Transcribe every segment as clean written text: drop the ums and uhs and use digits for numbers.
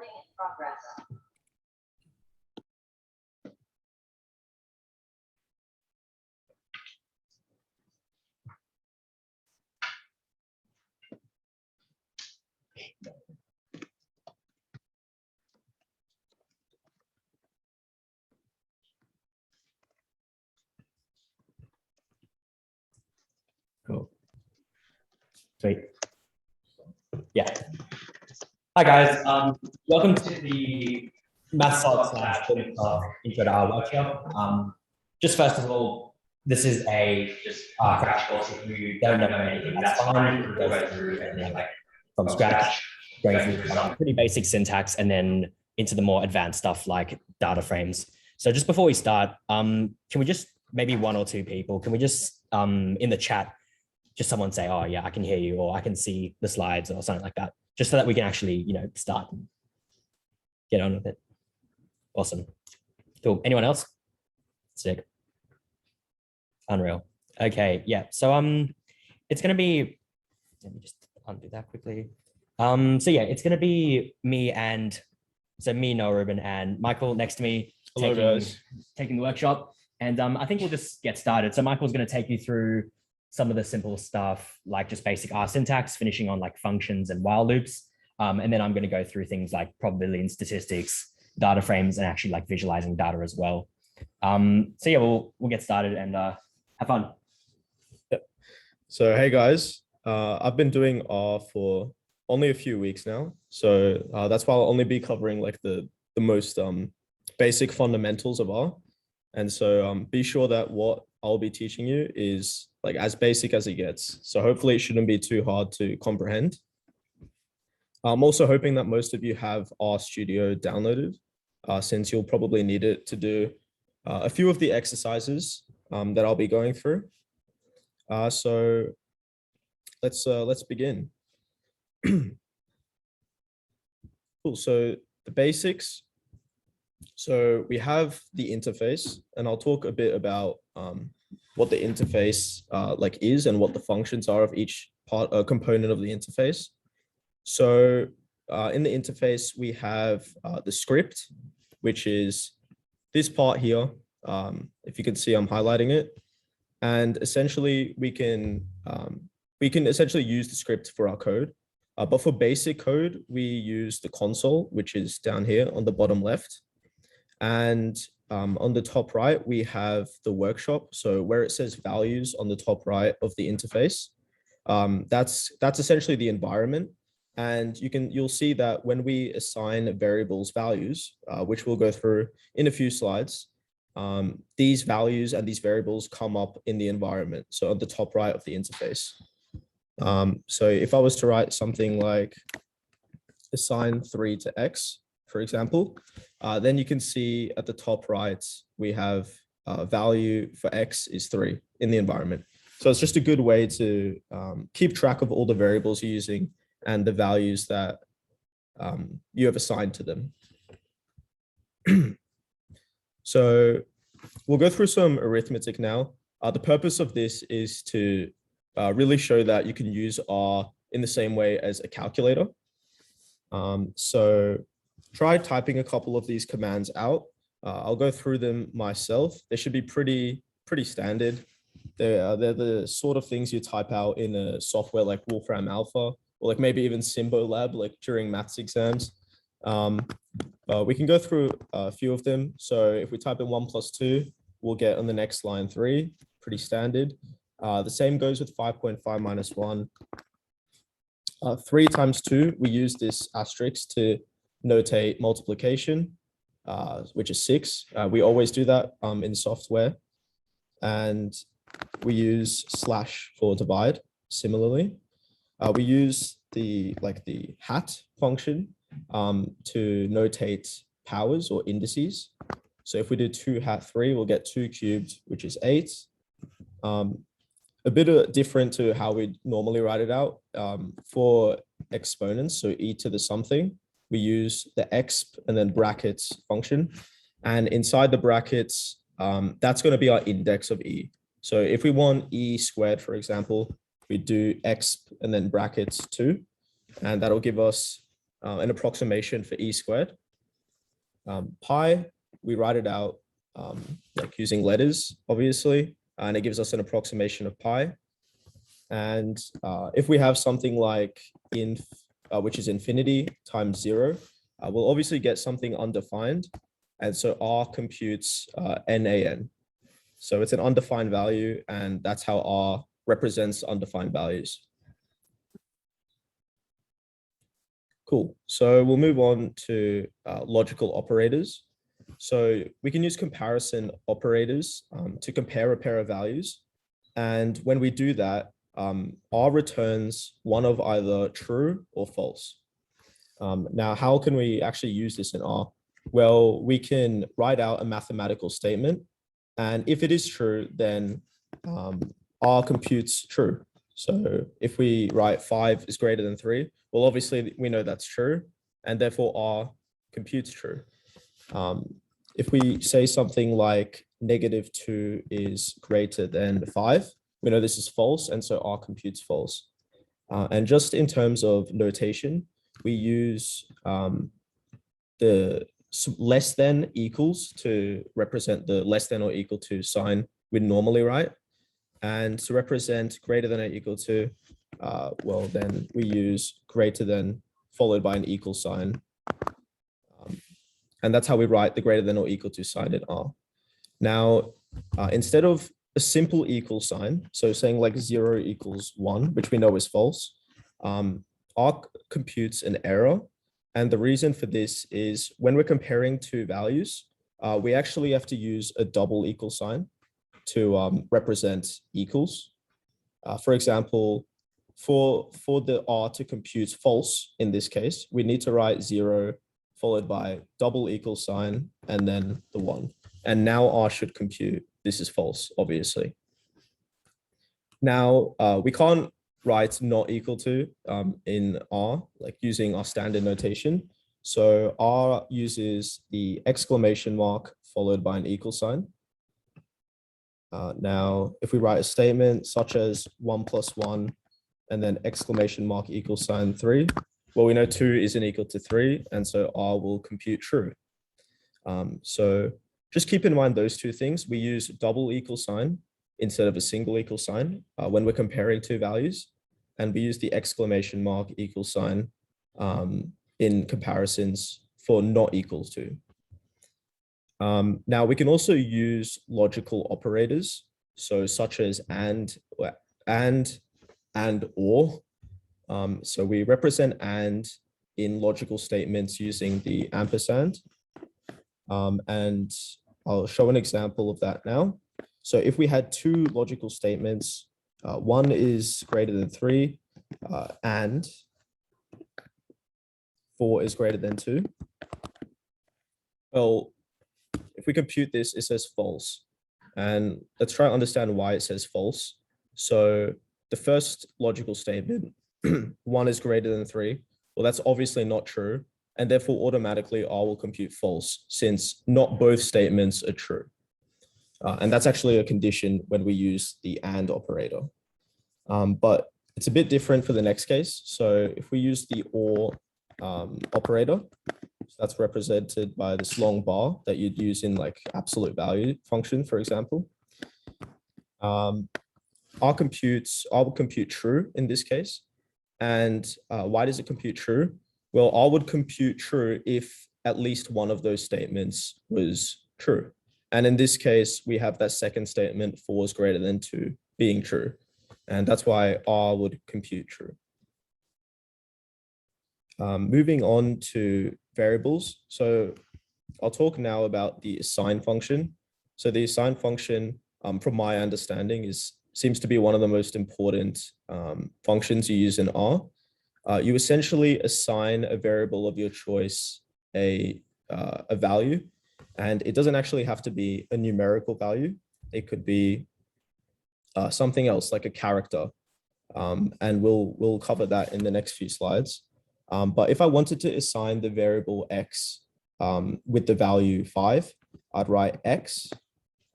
Recording in progress. Cool. Sweet. Yeah. Hi guys. Welcome to the MathSoc / BINFSOC Intro to R workshop. Just first of all, this is a crash course. If you don't know anything, that's fine. We'll go through everything from scratch, going through some pretty basic syntax, and then into the more advanced stuff like data frames. So just before we start, can we just maybe one or two people? Can we just in the chat? Just someone say, oh yeah, I can hear you, or I can see the slides or something like that, just so that we can actually, start and get on with it. Awesome. Cool. Anyone else? Sick. Unreal. Okay. Yeah. So, it's going to be, let me just undo that quickly. So yeah, it's going to be me, Noah Rubin, and Michael next to me. Hello, taking the workshop. And I think we'll just get started. So Michael's going to take you through some of the simple stuff, like just basic R syntax, finishing on like functions and while loops. And then I'm going to go through things like probability and statistics, data frames, and actually like visualizing data as well. So yeah, we'll get started and have fun. Yep. So hey guys, I've been doing R for only a few weeks now. So that's why I'll only be covering like the most basic fundamentals of R. And so be sure that what I'll be teaching you is like as basic as it gets. So hopefully it shouldn't be too hard to comprehend. I'm also hoping that most of you have RStudio downloaded, since you'll probably need it to do a few of the exercises that I'll be going through. So let's begin. Cool. So the basics. So we have the interface, and I'll talk a bit about what the interface like is and what the functions are of each component of the interface. So in the interface, we have the script, which is this part here. If you can see, I'm highlighting it. And essentially, we can essentially use the script for our code. But for basic code, we use the console, which is down here on the bottom left. And on the top right, we have the workshop. So where it says values on the top right of the interface, that's essentially the environment. And you'll see that when we assign variables values, which we'll go through in a few slides, these values and these variables come up in the environment. So on the top right of the interface. So if I was to write something like assign 3 to x, for example, then you can see at the top right, we have value for x is 3 in the environment. So it's just a good way to keep track of all the variables you're using and the values that you have assigned to them. So we'll go through some arithmetic now. The purpose of this is to really show that you can use R in the same way as a calculator. So try typing a couple of these commands out. I'll go through them myself. They should be pretty standard. They're the sort of things you type out in a software like Wolfram Alpha, or like maybe even Symbolab, like during maths exams. We can go through a few of them. So if we type in 1 + 2, we'll get on the next line 3, pretty standard. The same goes with 5.5 - 1. 3 times 2, we use this asterisk to notate multiplication, which is 6. We always do that in software. And we use slash for divide. Similarly, we use the hat function to notate powers or indices. So if we do 2 hat 3, we'll get 2 cubed, which is 8. A bit different to how we normally write it out. For exponents, so e to the something, we use the exp and then brackets function. And inside the brackets, that's going to be our index of e. So if we want e squared, for example, we do exp and then brackets 2, and that'll give us an approximation for e squared. Pi, we write it out like using letters, obviously, and it gives us an approximation of pi. And if we have something like inf, which is infinity times 0, we'll obviously get something undefined. And so R computes NaN. So it's an undefined value, and that's how R represents undefined values. Cool. So we'll move on to logical operators. So we can use comparison operators to compare a pair of values. And when we do that, R returns one of either true or false. Now, how can we actually use this in R? Well, we can write out a mathematical statement. And if it is true, then R computes true. So if we write 5 is greater than 3, well, obviously we know that's true, and therefore R computes true. If we say something like -2 is greater than 5, we know this is false, and so R computes false. And just in terms of notation, we use the less than equals to represent the less than or equal to sign we'd normally write. And to represent greater than or equal to, well, then we use greater than followed by an equal sign. And that's how we write the greater than or equal to sign in R. Now, instead of a simple equal sign, so saying like 0 equals 1, which we know is false, R computes an error. And the reason for this is when we're comparing two values, we actually have to use a double equal sign to represent equals. For example, for the R to compute false in this case, we need to write 0 followed by double equal sign and then the 1. And now R should compute this is false, obviously. Now, we can't write not equal to in R, like using our standard notation. So R uses the exclamation mark followed by an equal sign. Now, if we write a statement such as 1 + 1 and then exclamation mark equal sign 3, well, we know 2 isn't equal to 3, and so R will compute true. So just keep in mind those two things. We use double equal sign instead of a single equal sign when we're comparing two values, and we use the exclamation mark equal sign in comparisons for not equal to. Now we can also use logical operators, so such as and or. So we represent and in logical statements using the ampersand. And I'll show an example of that now. So if we had two logical statements, 1 is greater than 3 and 4 is greater than 2. Well, if we compute this, it says false. And let's try to understand why it says false. So the first logical statement, 1 is greater than 3. Well, that's obviously not true. And therefore, automatically, R will compute false since not both statements are true. And that's actually a condition when we use the AND operator. But it's a bit different for the next case. So if we use the OR operator, so that's represented by this long bar that you'd use in like absolute value function, for example. R will compute true in this case. And why does it compute true? Well, R would compute true if at least one of those statements was true. And in this case, we have that second statement, 4 is greater than 2, being true. And that's why R would compute true. Moving on to variables. So I'll talk now about the assign function. So the assign function, from my understanding, seems to be one of the most important functions you use in R. You essentially assign a variable of your choice a value, and it doesn't actually have to be a numerical value. It could be something else like a character, and we'll cover that in the next few slides. But if I wanted to assign the variable x with the value 5, I'd write x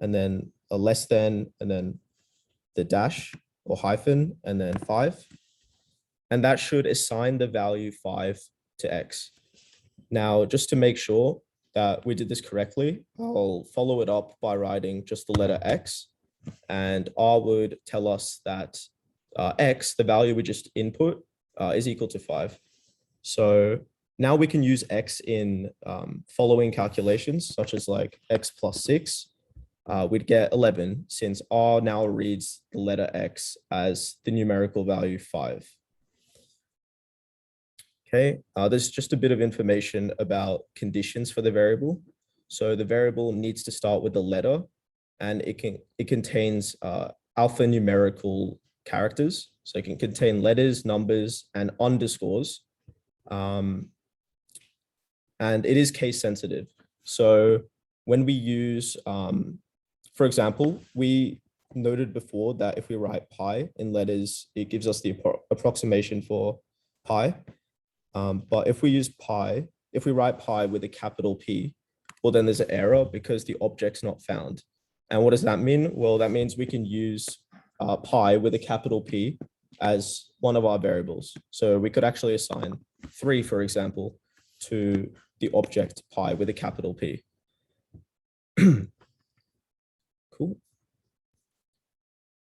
and then a less than and then the dash or hyphen and then 5. And that should assign the value 5 to x. Now, just to make sure that we did this correctly, I'll follow it up by writing just the letter x, and R would tell us that x, the value we just input, is equal to 5. So now we can use x in following calculations, such as like x plus 6. We'd get 11 since R now reads the letter x as the numerical value 5. Okay, there's just a bit of information about conditions for the variable. So the variable needs to start with the letter, and it contains alphanumerical characters. So it can contain letters, numbers, and underscores. And it is case sensitive. So when we use, for example, we noted before that if we write pi in letters, it gives us the approximation for pi. But if we use pi, if we write pi with a capital P, well, then there's an error because the object's not found. And what does that mean? Well, that means we can use pi with a capital P as one of our variables. So we could actually assign 3, for example, to the object pi with a capital P. Cool.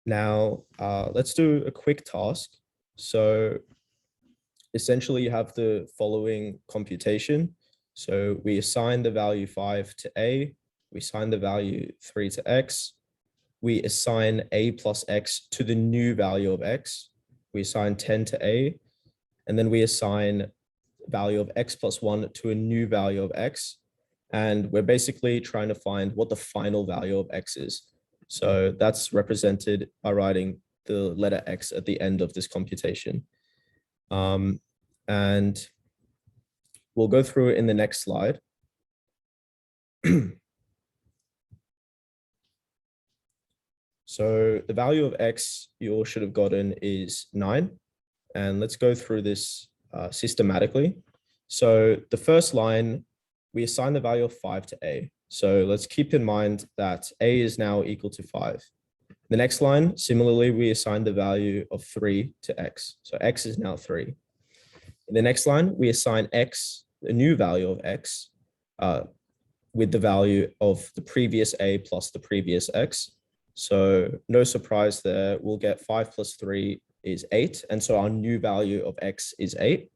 Now, let's do a quick task. So essentially, you have the following computation. So we assign the value 5 to A, we assign the value 3 to X, we assign A plus X to the new value of X, we assign 10 to A, and then we assign value of X plus 1 to a new value of X. And we're basically trying to find what the final value of X is. So that's represented by writing the letter X at the end of this computation. And we'll go through it in the next slide. So the value of X you all should have gotten is 9. And let's go through this systematically. So the first line, we assign the value of 5 to A. So let's keep in mind that A is now equal to 5. The next line, similarly, we assign the value of 3 to X. So X is now 3. In the next line, we assign X, a new value of X, with the value of the previous A plus the previous X. So no surprise there, we'll get 5 plus 3 is 8. And so our new value of X is 8.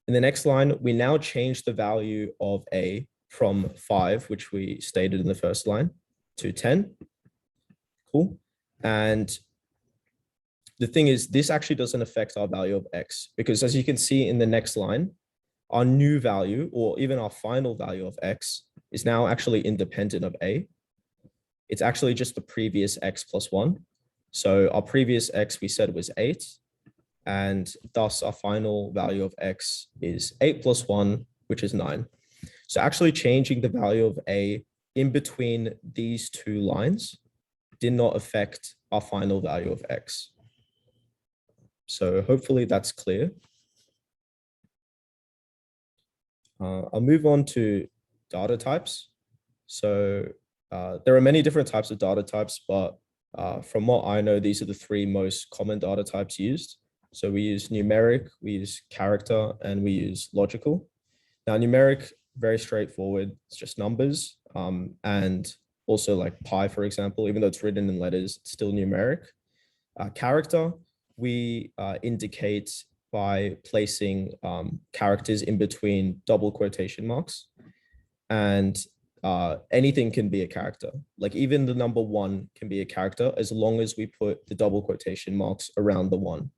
In the next line, we now change the value of A from 5, which we stated in the first line, to 10. Cool. And the thing is, this actually doesn't affect our value of X, because as you can see in the next line, our new value, or even our final value of X, is now actually independent of A. It's actually just the previous X plus 1. So our previous X we said was 8. And thus our final value of X is 8 plus 1, which is 9. So actually changing the value of A in between these two lines did not affect our final value of X. So hopefully that's clear. I'll move on to data types. So there are many different types of data types, but from what I know, these are the 3 most common data types used. So we use numeric, we use character, and we use logical. Now numeric, very straightforward, it's just numbers. And also like pi, for example, even though it's written in letters, it's still numeric. Character, we indicate by placing characters in between double quotation marks. And anything can be a character. Like even the number 1 can be a character as long as we put the double quotation marks around the 1.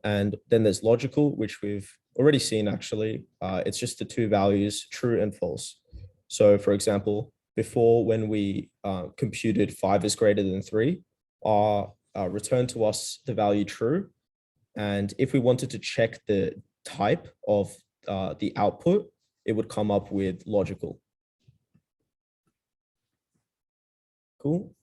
And then there's logical, which we've already seen actually. It's just the 2 values, true and false. So for example, before when we computed 5 is greater than 3, returned to us the value true. And if we wanted to check the type of the output, it would come up with logical. Cool.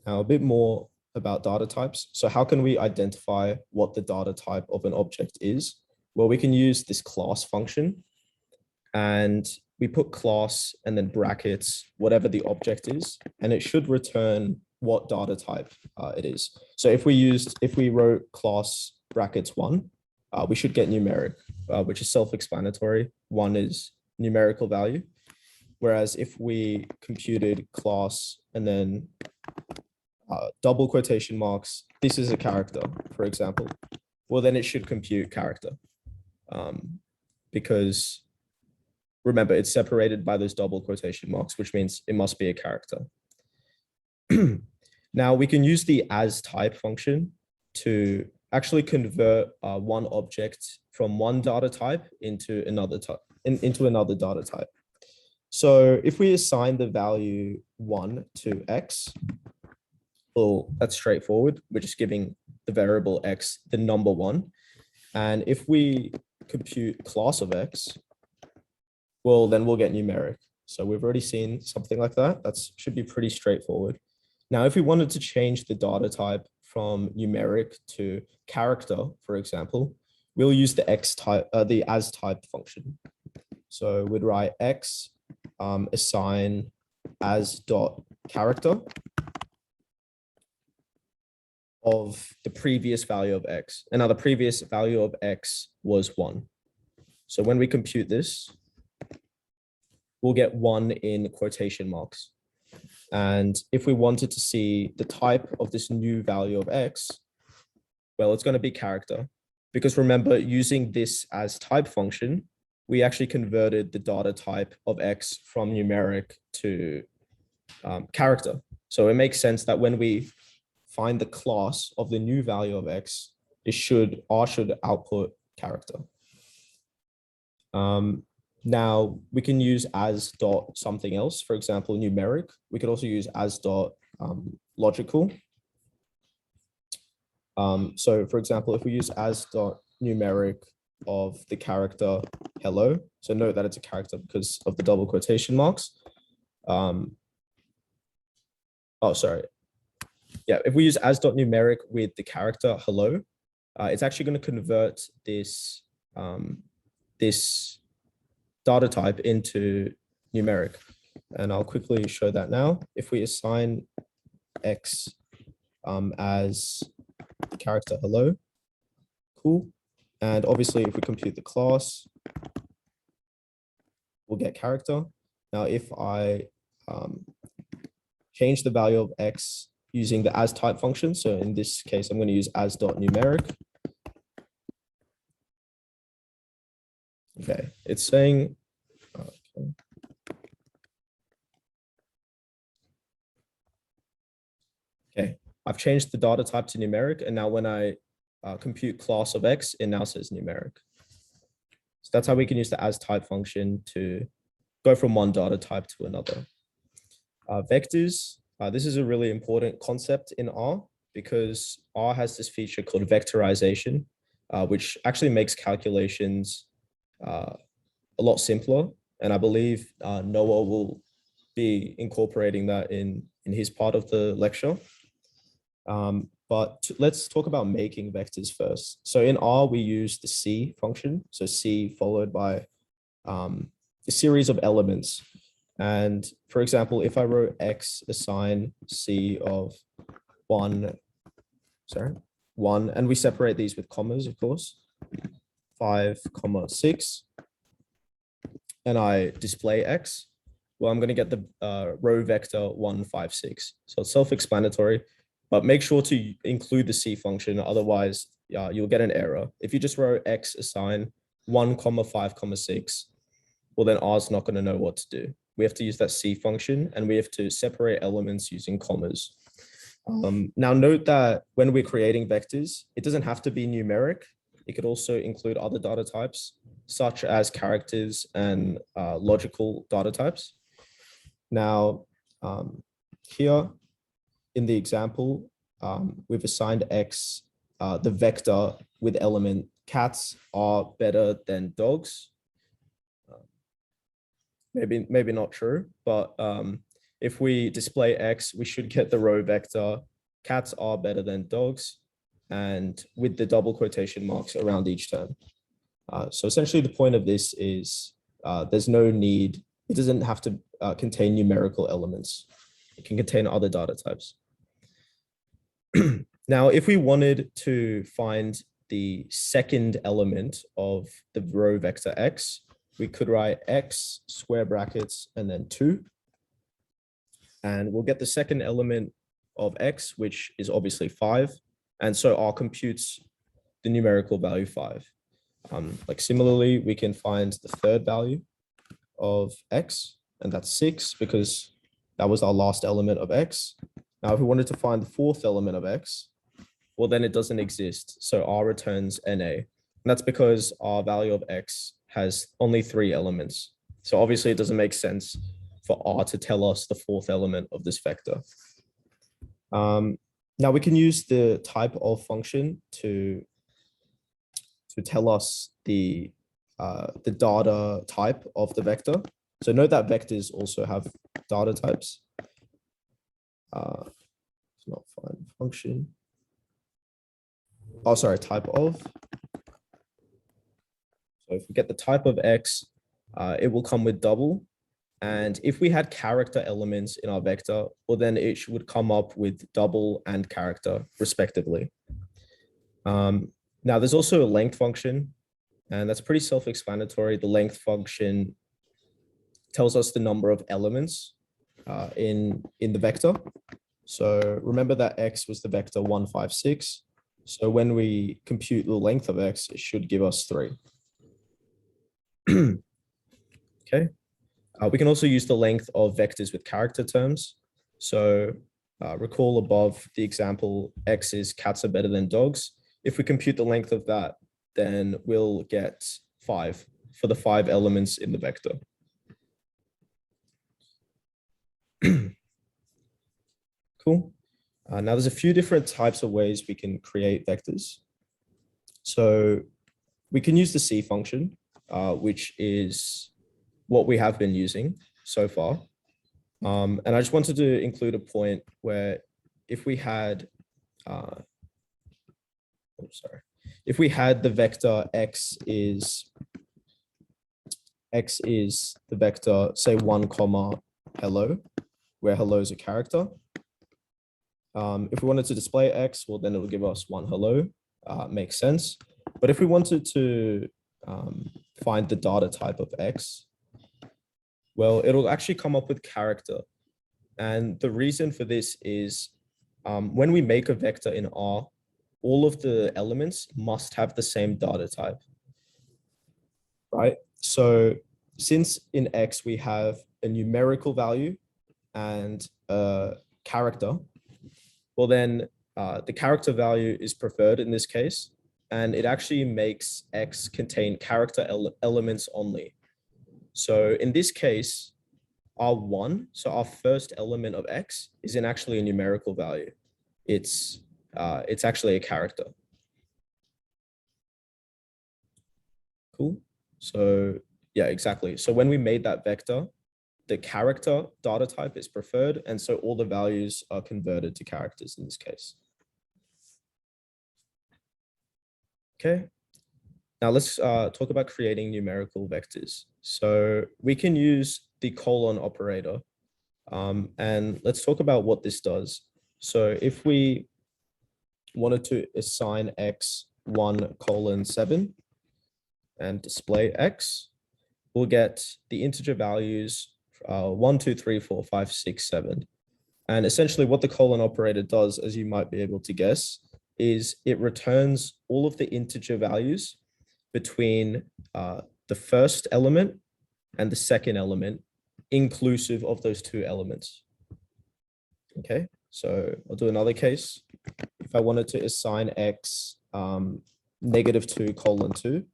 Now a bit more about data types. So how can we identify what the data type of an object is? Well, we can use this class function, and we put class and then brackets, whatever the object is, and it should return what data type it is. So if we wrote class brackets 1, we should get numeric, which is self-explanatory. One is numerical value. Whereas if we computed class and then double quotation marks, this is a character, for example, well, then it should compute character. Because remember, it's separated by those double quotation marks, which means it must be a character. Now we can use the as type function to actually convert one object from one data type into another type, into another data type. So if we assign the value 1 to x, well, that's straightforward. We're just giving the variable x the number 1. And if we compute class of x, well, then we'll get numeric. So we've already seen something like that. That should be pretty straightforward. Now, if we wanted to change the data type from numeric to character, for example, we'll use the x type, the as type function. So we'd write x assign as dot character of the previous value of x. And now the previous value of x was 1. So when we compute this, we'll get 1 in quotation marks. And if we wanted to see the type of this new value of x, well, it's going to be character. Because remember, using this as type function, we actually converted the data type of x from numeric to character. So it makes sense that when we find the class of the new value of x, R should output character. Now we can use as dot something else, for example, numeric. We could also use as dot logical. So for example, if we use as dot numeric of the character hello, so note that it's a character because of the double quotation marks. Oh, sorry. Yeah, if we use as dot numeric with the character hello, it's actually going to convert this this data type into numeric. And I'll quickly show that now. If we assign x as the character hello, cool. And obviously, if we compute the class, we'll get character. Now, if I change the value of x using the as type function, so in this case, I'm going to use as dot numeric. Okay, it's saying, okay, I've changed the data type to numeric, and now when I compute class of x, it now says numeric. So that's how we can use the as type function to go from one data type to another. Vectors, this is a really important concept in R because R has this feature called vectorization, which actually makes calculations a lot simpler. And I believe Noah will be incorporating that in his part of the lecture. But let's talk about making vectors first. So in R, we use the C function. So C followed by a series of elements. And for example, if I wrote x assign C of 1, and we separate these with commas, of course, 5, 6, and I display x, well, I'm going to get the row vector 1, 5, 6. So it's self-explanatory. But make sure to include the C function, otherwise you'll get an error. If you just wrote x assign 1, 5, 6, well then R is not going to know what to do. We have to use that C function and we have to separate elements using commas. Now note that when we're creating vectors, it doesn't have to be numeric. It could also include other data types, such as characters and logical data types. Now, here, in the example, we've assigned x the vector with element cats are better than dogs. Maybe not true, but if we display x, we should get the row vector cats are better than dogs, and with the double quotation marks around each term. So essentially the point of this is there's no need, it doesn't have to contain numerical elements. It can contain other data types. Now, if we wanted to find the second element of the row vector x, we could write x square brackets and then 2. And we'll get the second element of x, which is obviously 5. And so R computes the numerical value 5. Like similarly, we can find the third value of x, and that's 6 because that was our last element of x. Now, if we wanted to find the fourth element of x, well, then it doesn't exist. So R returns NA. And that's because our value of x has only 3 elements. So obviously it doesn't make sense for R to tell us the fourth element of this vector. Now we can use the type of function to tell us the data type of the vector. So note that vectors also have data types. It's not find function. Oh, sorry, type of. So if we get the type of x, it will come with double. And if we had character elements in our vector, well, then it would come up with double and character respectively. Now there's also a length function, and that's pretty self-explanatory. The length function tells us the number of elements in the vector. So remember that x was the vector 1, 5, 6. So when we compute the length of x, it should give us 3. Okay. We can also use the length of vectors with character terms. So recall above the example, x is cats are better than dogs. If we compute the length of that, then we'll get 5 for the 5 elements in the vector. Cool. Now there's a few different types of ways we can create vectors. So we can use the C function, which is what we have been using so far. And I just wanted to include a point where if we had, if we had the vector x is the vector, say 1, hello, where hello is a character. If we wanted to display x, well, then it would give us 1 hello, makes sense. But if we wanted to find the data type of x, well, it'll actually come up with character. And the reason for this is when we make a vector in R, all of the elements must have the same data type, right? So since in X we have a numerical value and a character, well then the character value is preferred in this case, and it actually makes X contain character elements only. So in this case, R1, so our first element of X, isn't actually a numerical value. It's actually a character. Cool. So yeah, exactly. So when we made that vector, the character data type is preferred, and so all the values are converted to characters in this case. Okay. Now let's talk about creating numerical vectors. So we can use the colon operator, and let's talk about what this does. So if we wanted to assign x 1:7 and display x, we'll get the integer values 1, 2, 3, 4, 5, 6, 7. And essentially what the colon operator does, as you might be able to guess, is it returns all of the integer values between the first element and the second element, inclusive of those two elements. Okay, so I'll do another case. If I wanted to assign x -2:2,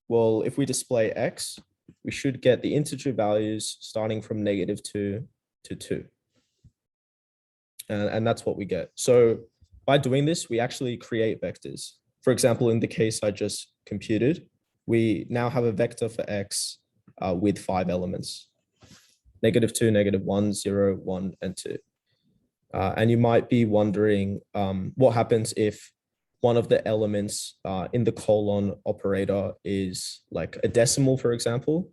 well, if we display x, we should get the integer values starting from -2 to 2. And that's what we get. So by doing this, we actually create vectors. For example, in the case I just computed, we now have a vector for x with 5 elements: -2, -1, 0, 1, and 2. And you might be wondering what happens if one of the elements in the colon operator is like a decimal, for example.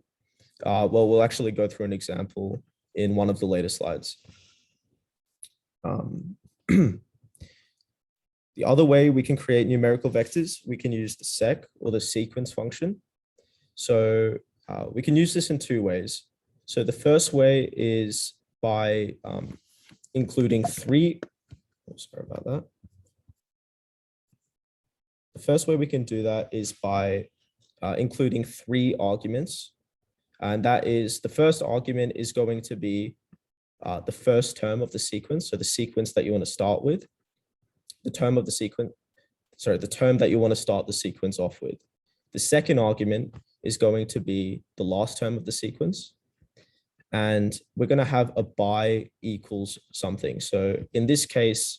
Well, we'll actually go through an example in one of the later slides. The The other way we can create numerical vectors, we can use the sec or the sequence function. So we can use this in two ways. So the first way is by including three, sorry about that. The first way we can do that is by including three arguments. And that is, the first argument is going to be the first term of the sequence. So the sequence that you want to start with, the term of the sequence, sorry, the term that you want to start the sequence off with. The second argument is going to be the last term of the sequence. And we're going to have a by equals something. So in this case,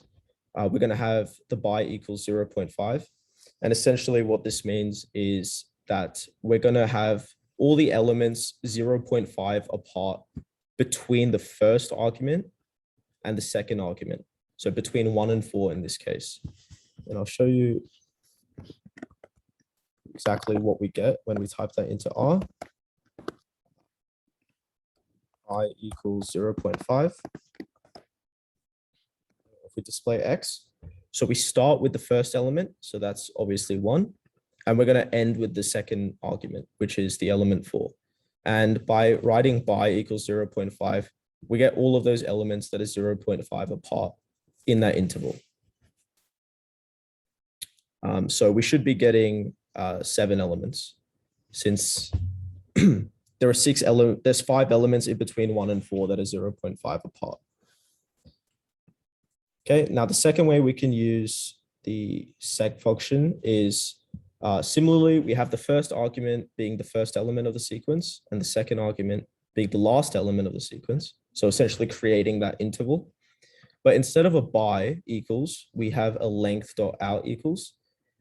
we're going to have the by equals 0.5. And essentially what this means is that we're going to have all the elements 0.5 apart between the first argument and the second argument. So between 1 and 4 in this case. And I'll show you exactly what we get when we type that into R. I equals 0.5. If we display X, so we start with the first element, so that's obviously 1, and we're going to end with the second argument, which is the element 4. And by writing by equals 0.5, we get all of those elements that are 0.5 apart in that interval. So we should be getting 7 elements, since there are 6 elements, there's 5 elements in between 1 and 4 that are 0.5 apart. Okay, now the second way we can use the sec function is similarly, we have the first argument being the first element of the sequence and the second argument being the last element of the sequence. So essentially creating that interval. But instead of a by equals, we have a length dot out equals.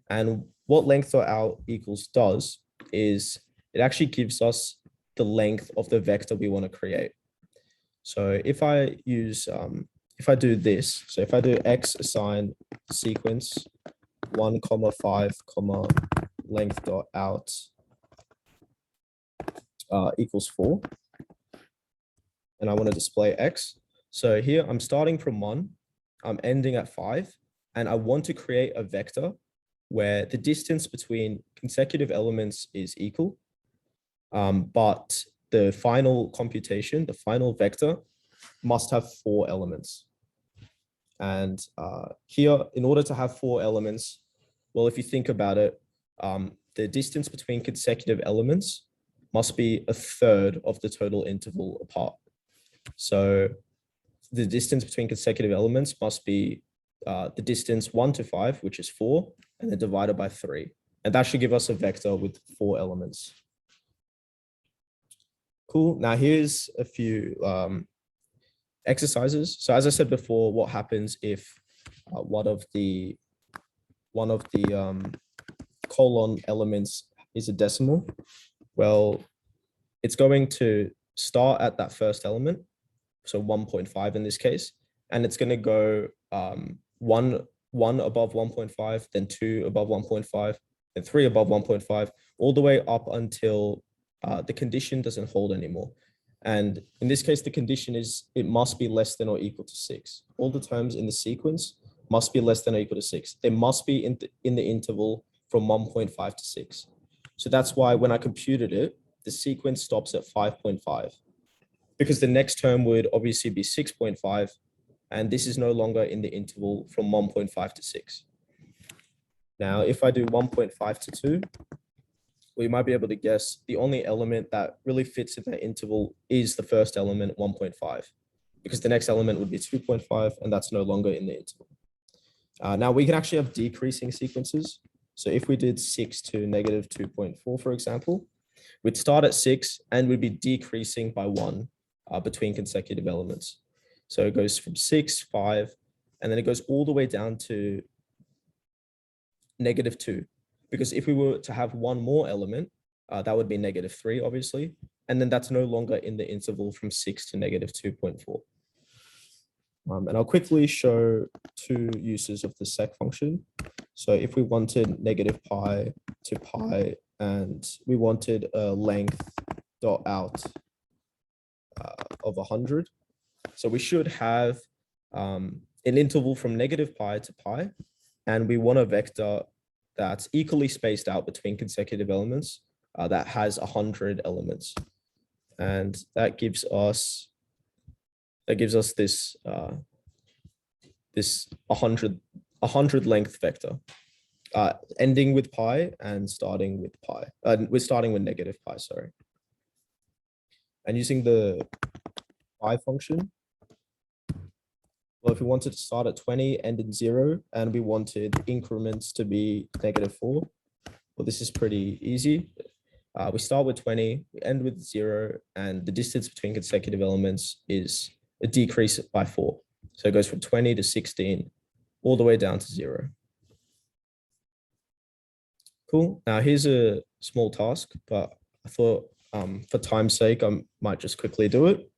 And what length dot out equals does is it actually gives us the length of the vector we want to create. So if I use, if I do this, so if I do x assign sequence 1, 5, length dot out equals 4, and I want to display x. So here I'm starting from 1, I'm ending at 5, and I want to create a vector where the distance between consecutive elements is equal, but the final computation, the final vector, must have 4 elements. And here, in order to have 4 elements, well, if you think about it, the distance between consecutive elements must be a third of the total interval apart. So the distance between consecutive elements must be the distance 1 to 5, which is 4, and then divided by 3. And that should give us a vector with 4 elements. Cool. Now here's a few exercises. So as I said before, what happens if one of the colon elements is a decimal? Well, it's going to start at that first element, so 1.5 in this case, and it's going to go 1 above 1.5, then 2 above 1.5, then 3 above 1.5, all the way up until the condition doesn't hold anymore. And in this case, the condition is it must be less than or equal to 6. All the terms in the sequence must be less than or equal to 6. They must be in the interval from 1.5 to 6. So that's why when I computed it, the sequence stops at 5.5, because the next term would obviously be 6.5, and this is no longer in the interval from 1.5 to 6. Now, if I do 1.5 to 2, we might be able to guess the only element that really fits in that interval is the first element, 1.5, because the next element would be 2.5, and that's no longer in the interval. Now, we can actually have decreasing sequences. So if we did 6 to negative 2.4, for example, we'd start at 6 and we'd be decreasing by 1 between consecutive elements. So it goes from 6, 5, and then it goes all the way down to negative 2. Because if we were to have one more element, that would be negative 3, obviously. And then that's no longer in the interval from 6 to negative 2.4. And I'll quickly show 2 uses of the sec function. So if we wanted negative pi to pi, and we wanted a length dot out of 100. So we should have an interval from negative pi to pi, And we want a vector that's equally spaced out between consecutive elements that has 100 elements. And that gives us this this 100 length vector, ending with pi and starting with pi. We're starting with negative pi, sorry. And using the pi function, well, if we wanted to start at 20, end in 0, and we wanted increments to be -4, well, this is pretty easy. We start with 20, we end with 0, and the distance between consecutive elements is a decrease by 4. So it goes from 20 to 16, all the way down to 0. Cool. Now here's a small task, but I thought for time's sake, I might just quickly do it.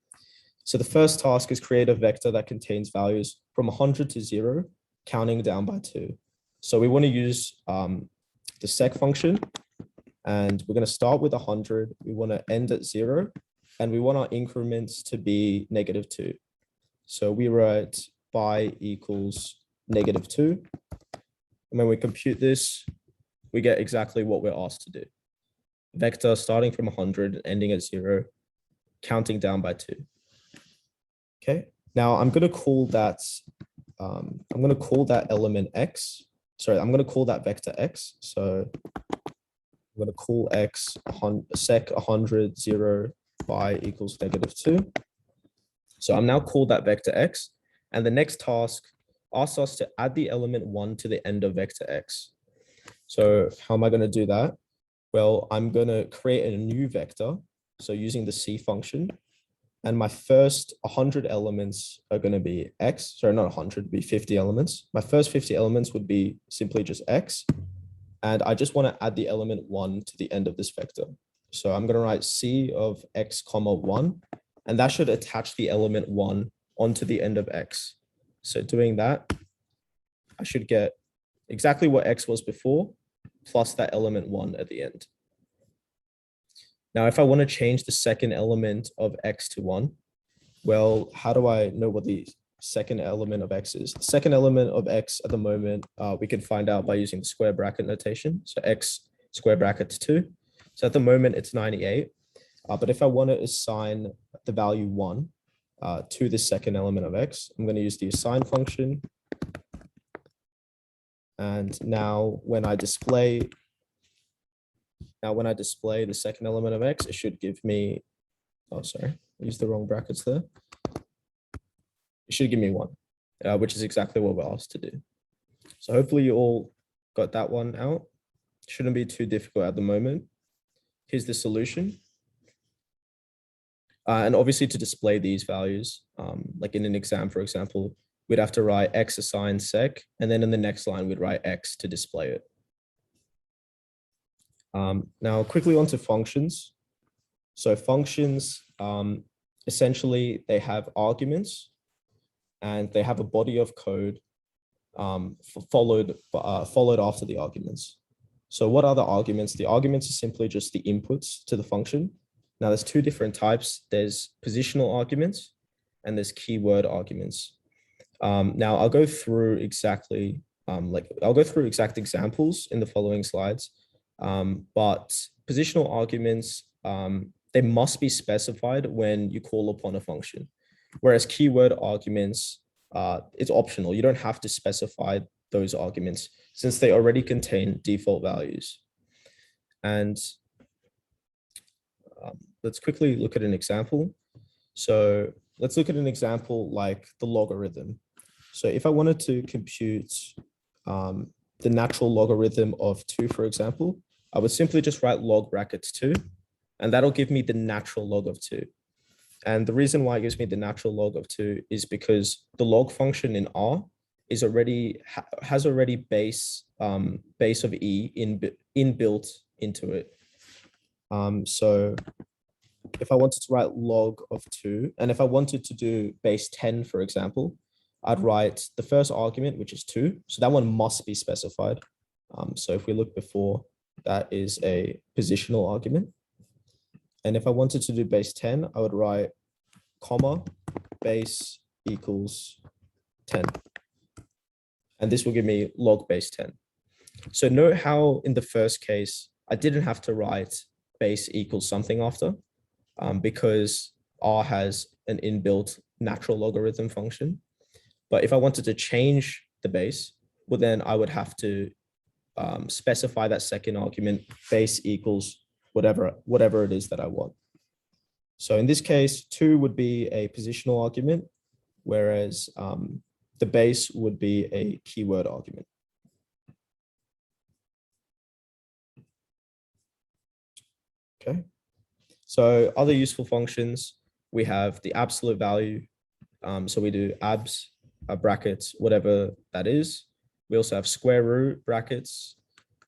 So the first task is create a vector that contains values from 100 to 0, counting down by 2. So we want to use the sec function, and we're going to start with 100. We want to end at 0, and we want our increments to be -2. So we write pi equals -2. And when we compute this, we get exactly what we're asked to do. Vector starting from 100 and ending at 0, counting down by 2. Okay, now I'm going to call that element x. Sorry, I'm going to call that vector x. So I'm going to call x sec 100, 0, pi equals -2. So I'm now called that vector x. And the next task asks us to add the element 1 to the end of vector x. So how am I going to do that? Well, I'm going to create a new vector. So using the C function. And my first 100 elements are going to be x. Sorry, not 100, be 50 elements. My first 50 elements would be simply just x. And I just want to add the element 1 to the end of this vector. So I'm going to write C of x comma 1. And that should attach the element 1 onto the end of x. So doing that, I should get exactly what x was before, plus that element 1 at the end. Now, if I want to change the second element of x to 1, well, how do I know what the second element of x is? The second element of x at the moment, we can find out by using the square bracket notation. So x square brackets 2. So at the moment, it's 98. But if I want to assign the value 1 to the second element of x, I'm going to use the assign function. And now when I display the second element of x, it should give me, oh, sorry, I used the wrong brackets there. It should give me 1, which is exactly what we're asked to do. So hopefully you all got that one out. Shouldn't be too difficult at the moment. Here's the solution. And obviously to display these values, like in an exam, for example, we'd have to write x assign sec, and then in the next line, we'd write x to display it. Now quickly onto functions. So functions, essentially they have arguments and they have a body of code followed after the arguments. So what are the arguments? The arguments are simply just the inputs to the function. Now there's two different types. There's positional arguments and there's keyword arguments. Now I'll go through exactly, I'll go through exact examples in the following slides. But positional arguments, they must be specified when you call upon a function. Whereas keyword arguments, it's optional. You don't have to specify those arguments since they already contain default values. And let's quickly look at an example. So let's look at an example like the logarithm. So if I wanted to compute the natural logarithm of 2, for example, I would simply just write log brackets 2, and that'll give me the natural log of 2. And the reason why it gives me the natural log of 2 is because the log function in R is has already base of E inbuilt into it. So if I wanted to write log of 2, and if I wanted to do base 10, for example, I'd write the first argument, which is 2. So that one must be specified. So if we look before, that is a positional argument. And if I wanted to do base 10, I would write comma base equals 10. and this will give me log base 10. So note how in the first case, I didn't have to write base equals something after, because R has an inbuilt natural logarithm function. But if I wanted to change the base, well, then I would have to specify that second argument, base equals whatever it is that I want. So in this case, 2 would be a positional argument, whereas the base would be a keyword argument. Okay. So other useful functions, we have the absolute value. So we do abs, brackets, whatever that is. We also have square root brackets.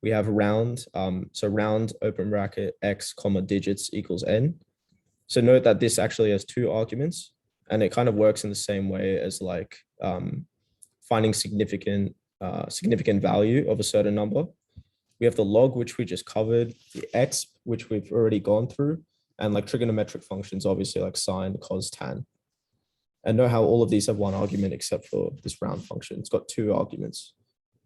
We have round. So round, open bracket, x, comma, digits equals n. So note that this actually has 2 arguments, and it kind of works in the same way as like finding significant value of a certain number. We have the log, which we just covered, the exp, which we've already gone through, and like trigonometric functions, obviously like sine, cos, tan. And know how all of these have 1 argument except for this round function. It's got 2 arguments.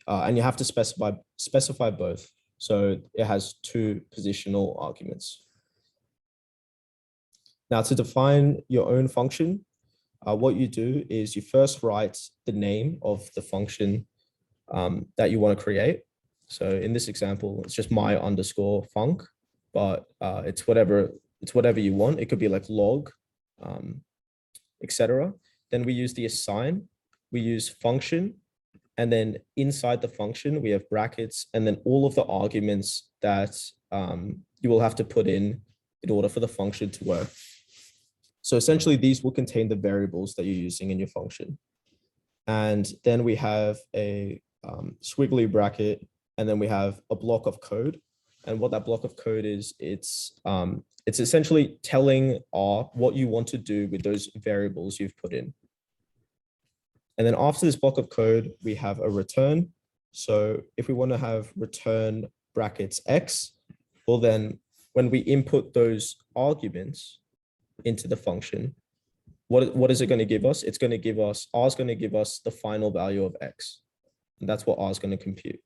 And you have to specify both. So it has 2 positional arguments. Now to define your own function, what you do is you first write the name of the function that you want to create. So in this example, it's just my underscore func, but it's whatever you want. It could be like log, etc. Then we use the assign, we use function, and then inside the function, we have brackets, and then all of the arguments that you will have to put in order for the function to work. So essentially, these will contain the variables that you're using in your function. And then we have a squiggly bracket, and then we have a block of code. And what that block of code is, it's essentially telling R what you want to do with those variables you've put in. And then after this block of code, we have a return. So if we want to have return brackets X, well then when we input those arguments into the function, what is it going to give us? It's going to give us, R is going to give us the final value of X. And that's what R is going to compute.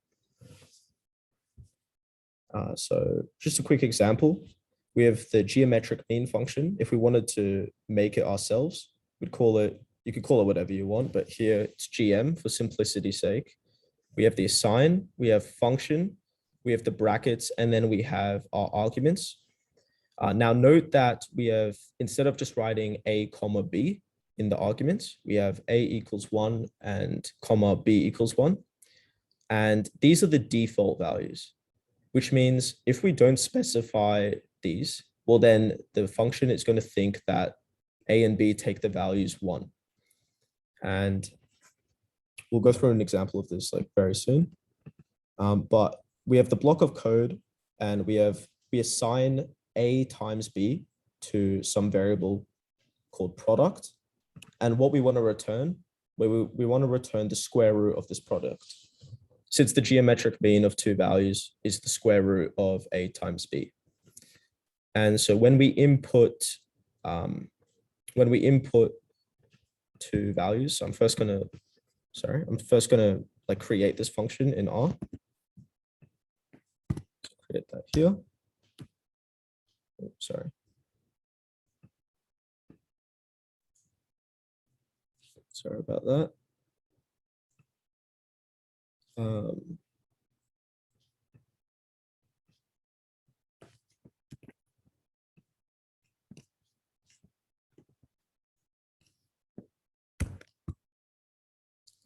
So just a quick example, we have the geometric mean function. If we wanted to make it ourselves, we'd call it, you could call it whatever you want, but here it's GM for simplicity's sake. We have the assign, we have function, we have the brackets, and then we have our arguments. Now note that we have, instead of just writing A, comma, B in the arguments, we have A equals 1 and comma B equals 1. And these are the default values, which means if we don't specify these, well, then the function is going to think that A and B take the values 1. And we'll go through an example of this like very soon. But we have the block of code, and we assign A times B to some variable called product. And what we want to return, we want to return the square root of this product, since the geometric mean of 2 values is the square root of A times B. And so when we input 2 values, I'm first gonna like create this function in R. Create that here. Sorry. Sorry about that.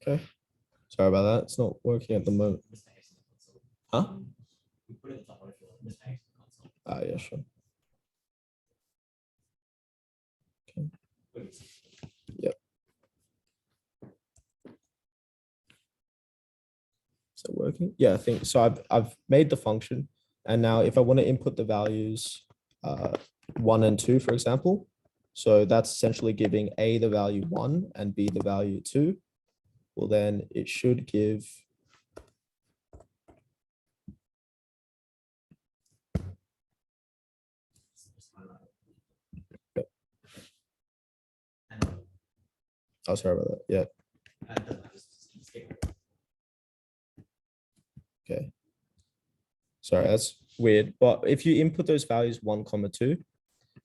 Okay. Sorry about that. It's not working at the moment. Huh? Yeah, sure. Okay. Yep. Is it working? Yeah, I think so. I've made the function, and now if I want to input the values 1 and 2, for example, so that's essentially giving A the value 1 and B the value 2. Well, then it should give oh, sorry about that. Yeah. Okay. Sorry, that's weird. But if you input those values 1, 2,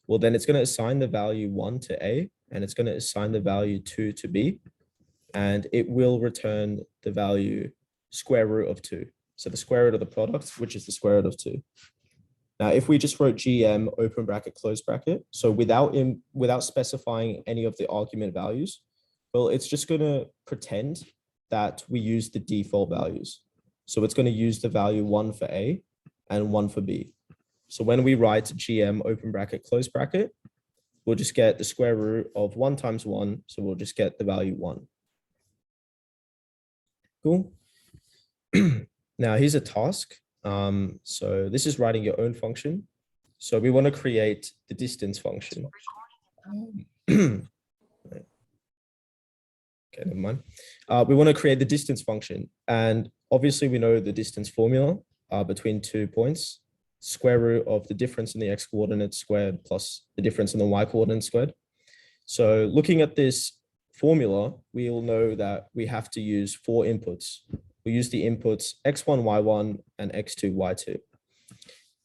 well, then it's going to assign the value 1 to A, and it's going to assign the value 2 to B, and it will return the value square root of 2. So the square root of the product, which is the square root of 2. Now, if we just wrote GM open bracket, close bracket, so without specifying any of the argument values, well, it's just going to pretend that we use the default values. So it's going to use the value 1 for A and 1 for B. So when we write GM open bracket, close bracket, we'll just get the square root of 1 times 1. So we'll just get the value 1. Cool. Now here's a task. So this is writing your own function. So we want to create the distance function. Okay, never mind. We want to create the distance function. And obviously we know the distance formula between 2 points, square root of the difference in the x coordinate squared plus the difference in the y coordinate squared. So looking at this formula, we'll know that we have to use 4 inputs. We use the inputs x1, y1, and x2, y2.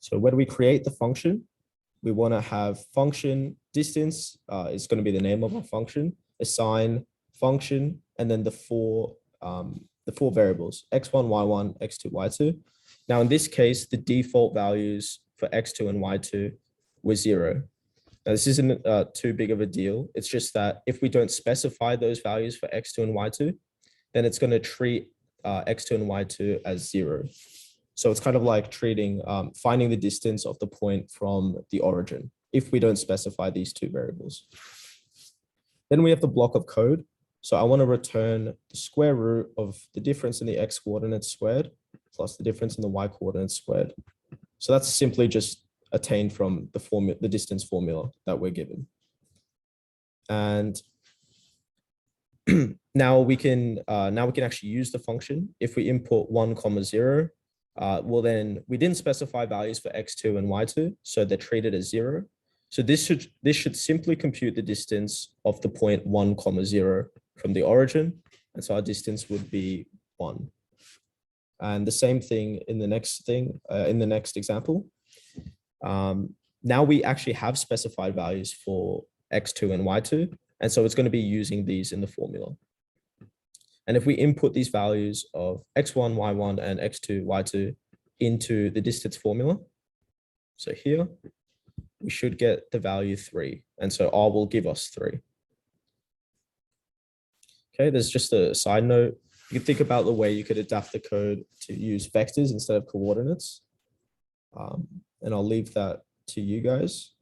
So when we create the function, we want to have function distance is going to be the name of our function, assign function, and then the four variables, x1, y1, x2, y2. Now, in this case, the default values for x2 and y2 were 0. Now, this isn't too big of a deal. It's just that if we don't specify those values for x2 and y2, then it's going to treat x2 and y2 as 0. So it's kind of like treating, finding the distance of the point from the origin if we don't specify these 2 variables. Then we have the block of code. So I want to return the square root of the difference in the x coordinates squared plus the difference in the y coordinates squared. So that's simply just attained from the distance formula that we're given. And now we can actually use the function. If we input 1, 0, well, then we didn't specify values for x2 and y2, so they're treated as 0. So this should simply compute the distance of the point 1, 0 from the origin, and so our distance would be 1. And the same thing in the next example. Now we actually have specified values for x2 and y2, and so it's going to be using these in the formula. And if we input these values of x1, y1, and x2, y2 into the distance formula, so here, we should get the value 3. And so R will give us 3. Okay, there's just a side note. You can think about the way you could adapt the code to use vectors instead of coordinates. And I'll leave that to you guys.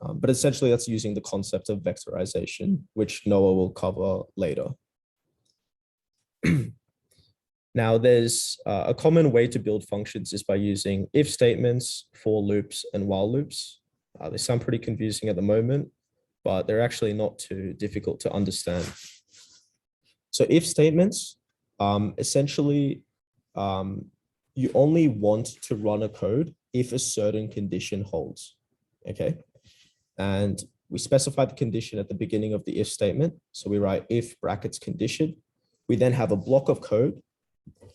But essentially, that's using the concept of vectorization, which Noah will cover later. Now, there's a common way to build functions is by using if statements, for loops, and while loops. They sound pretty confusing at the moment, but they're actually not too difficult to understand. So if statements, essentially, you only want to run a code if a certain condition holds, okay? And we specify the condition at the beginning of the if statement. So we write if brackets condition. We then have a block of code.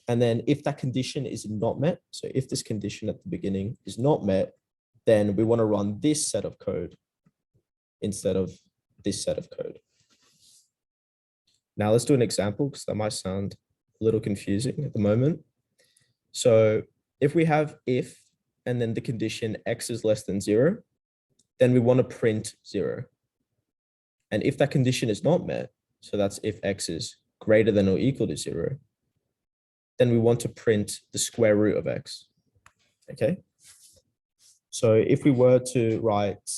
And then if that condition is not met, so if this condition at the beginning is not met, then we want to run this set of code instead of this set of code. Now let's do an example because that might sound a little confusing at the moment. So if we have if and then the condition x is less than 0, then we want to print 0. And if that condition is not met, so that's if x is greater than or equal to 0, then we want to print the square root of x, okay? So if we were to write,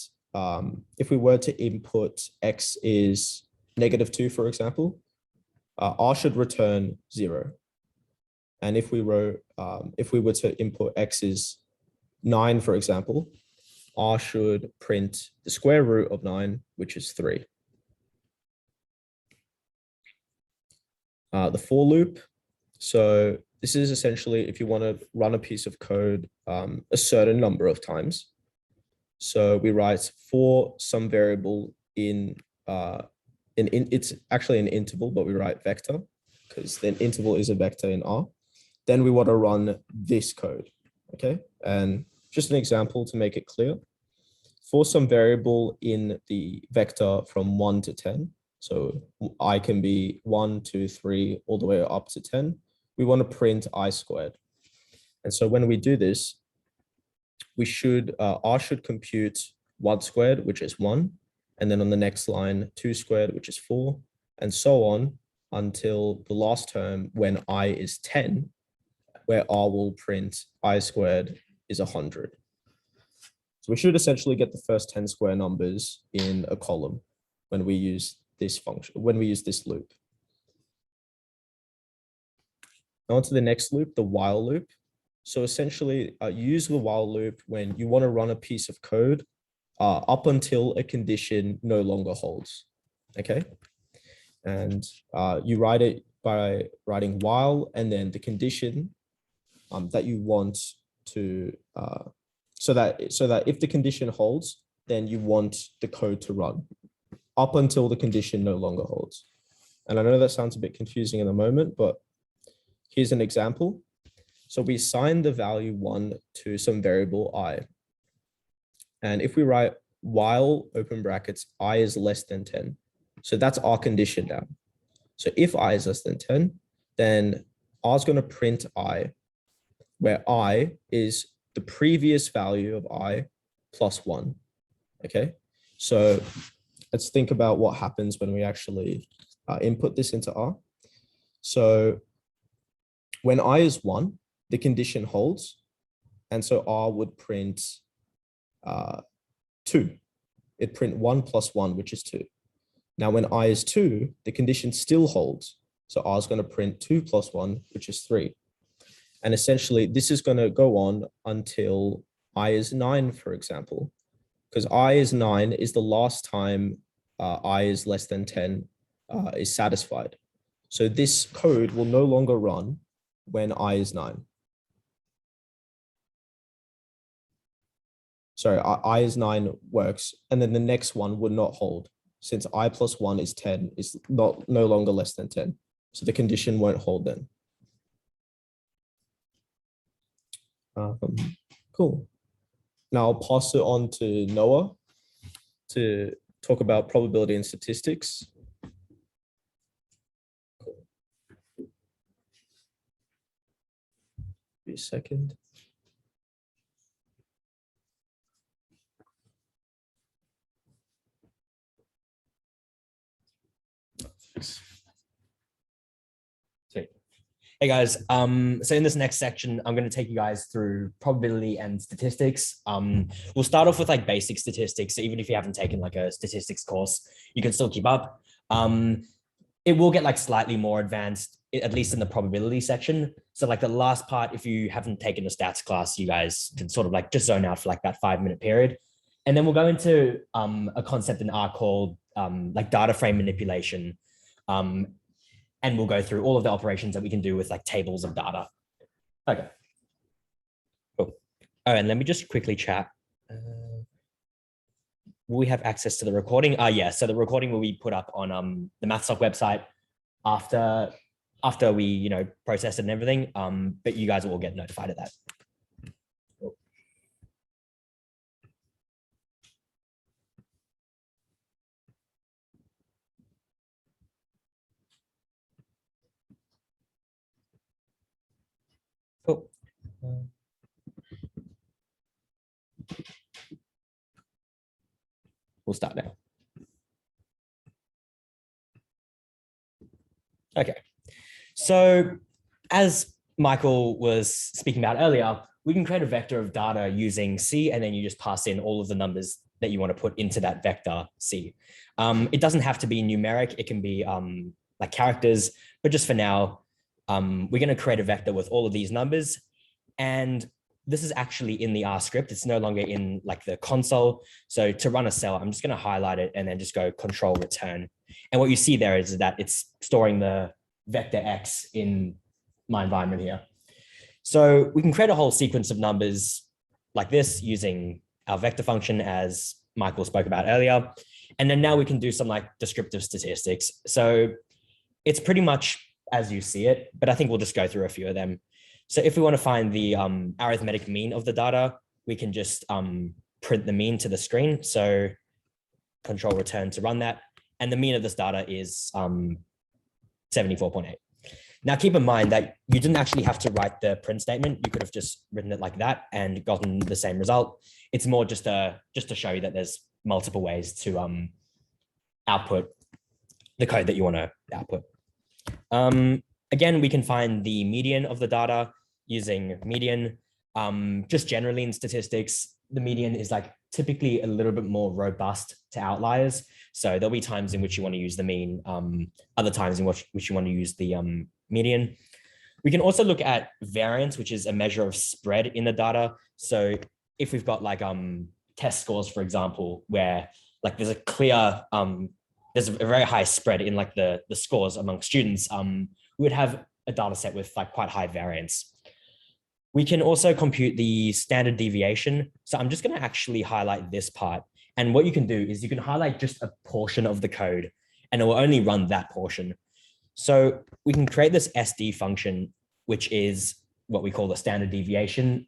if we were to input x is -2, for example, R should return 0. And if we were to input x is 9, for example, R should print the square root of 9, which is 3. The for loop. So this is essentially if you want to run a piece of code a certain number of times. So we write for some variable in it's actually an interval, but we write vector because then interval is a vector in R. then we want to run this code, okay? And just an example to make it clear. For some variable in the vector from 1 to 10, so I can be 1, 2, 3, all the way up to 10, we want to print I squared. And so when we do this, we should, R should compute 1 squared, which is 1, and then on the next line, 2 squared, which is 4, and so on until the last term when I is 10, where R will print I squared is 100. So we should essentially get the first 10 square numbers in a column when we use this function, when we use this loop. Now on to the next loop, the while loop. So essentially use the while loop when you want to run a piece of code up until a condition no longer holds, okay? And you write it by writing while and then the condition that you want to, so that if the condition holds, then you want the code to run up until the condition no longer holds. And I know that sounds a bit confusing in a moment, but here's an example. So we assign the value 1 to some variable I. And if we write while open brackets, I is less than 10. So that's our condition now. So if I is less than 10, then R is going to print I, where I is the previous value of I plus 1. Okay, so let's think about what happens when we actually input this into R. So when I is 1, the condition holds, and so R would print 2. It print 1 plus 1, which is 2. Now when I is 2, the condition still holds, so R is going to print 2 plus 1, which is 3. And essentially, this is going to go on until I is 9, for example, because I is 9 is the last time I is less than 10 is satisfied. So this code will no longer run when I is 9. Sorry, I is 9 works, and then the next one would not hold since I plus 1 is 10, is no longer less than 10. So the condition won't hold then. Cool. Now I'll pass it on to Noah to talk about probability and statistics. Cool. Be a second. Sweet. Hey guys, so in this next section, I'm going to take you guys through probability and statistics. We'll start off with like basic statistics. So even if you haven't taken like a statistics course, you can still keep up. It will get like slightly more advanced, at least in the probability section. So like the last part, if you haven't taken a stats class, you guys can sort of like just zone out for like that 5-minute period. And then we'll go into a concept in R called like data frame manipulation. And we'll go through all of the operations that we can do with like tables of data. Okay. Cool. Oh, and let me just quickly chat. Will we have access to the recording? Yeah, so the recording will be put up on the MathSoc website after we, process it and everything. But you guys will all get notified of that. Cool. Cool. We'll start now. Okay. So as Michael was speaking about earlier, we can create a vector of data using C, and then you just pass in all of the numbers that you want to put into that vector C. It doesn't have to be numeric. It can be like characters, but just for now, we're going to create a vector with all of these numbers. And this is actually in the R script. It's no longer in like the console. So to run a cell, I'm just going to highlight it and then just go control return. And what you see there is that it's storing the vector X in my environment here. So we can create a whole sequence of numbers like this using our vector function, as Michael spoke about earlier. And then now we can do some like descriptive statistics. So it's pretty much as you see it, but I think we'll just go through a few of them. So if we want to find the arithmetic mean of the data, we can just print the mean to the screen. So control return to run that. And the mean of this data is 74.8. Now, keep in mind that you didn't actually have to write the print statement. You could have just written it like that and gotten the same result. It's more just to show you that there's multiple ways to output the code that you want to output. Again, we can find the median of the data using median. Just generally in statistics, the median is like typically a little bit more robust to outliers. So there'll be times in which you want to use the mean, other times in which you want to use the median. We can also look at variance, which is a measure of spread in the data. So if we've got like test scores, for example, where like there's a clear, there's a very high spread in like the scores among students, we would have a data set with like quite high variance. We can also compute the standard deviation. So I'm just going to actually highlight this part. And what you can do is you can highlight just a portion of the code and it will only run that portion. So we can create this SD function, which is what we call the standard deviation.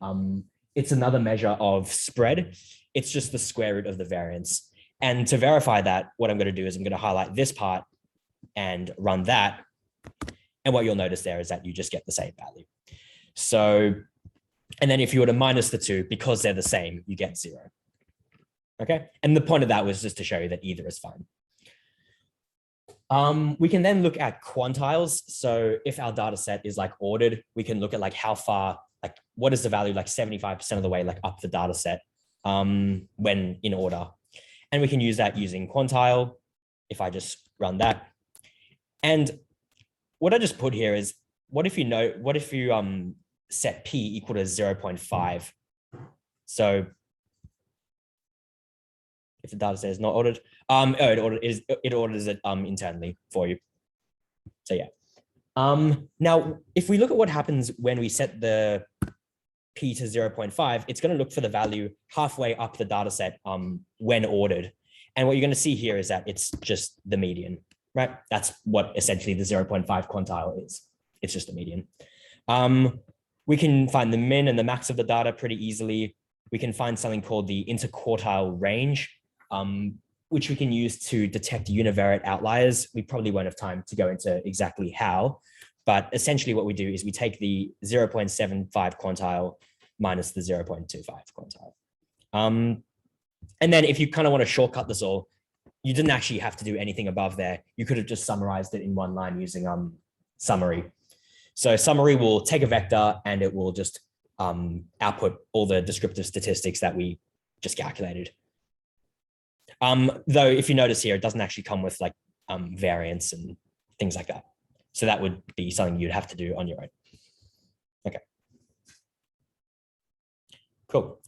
It's another measure of spread. It's just the square root of the variance. And to verify that, what I'm going to do is I'm going to highlight this part and run that. And what you'll notice there is that you just get the same value. So, and then if you were to minus the two, because they're the same, you get 0. Okay. And the point of that was just to show you that either is fine. We can then look at quantiles. So if our data set is like ordered, we can look at like how far, like what is the value, like 75% of the way, like up the data set when in order. And we can use that using quantile. If I just run that. And what I just put here is, what if you set P equal to 0.5? So if the data set is not ordered, it orders it internally for you. So yeah. Now, if we look at what happens when we set the P to 0.5, it's going to look for the value halfway up the data set when ordered. And what you're going to see here is that it's just the median, right? That's what essentially the 0.5 quantile is. It's just a median. We can find the min and the max of the data pretty easily. We can find something called the interquartile range, which we can use to detect univariate outliers. We probably won't have time to go into exactly how, but essentially what we do is we take the 0.75 quantile minus the 0.25 quantile. And then if you kind of want to shortcut this all, you didn't actually have to do anything above there. You could have just summarized it in one line using summary. So summary will take a vector and it will just output all the descriptive statistics that we just calculated. Though if you notice here, it doesn't actually come with like variance and things like that. So that would be something you'd have to do on your own. Okay. Cool.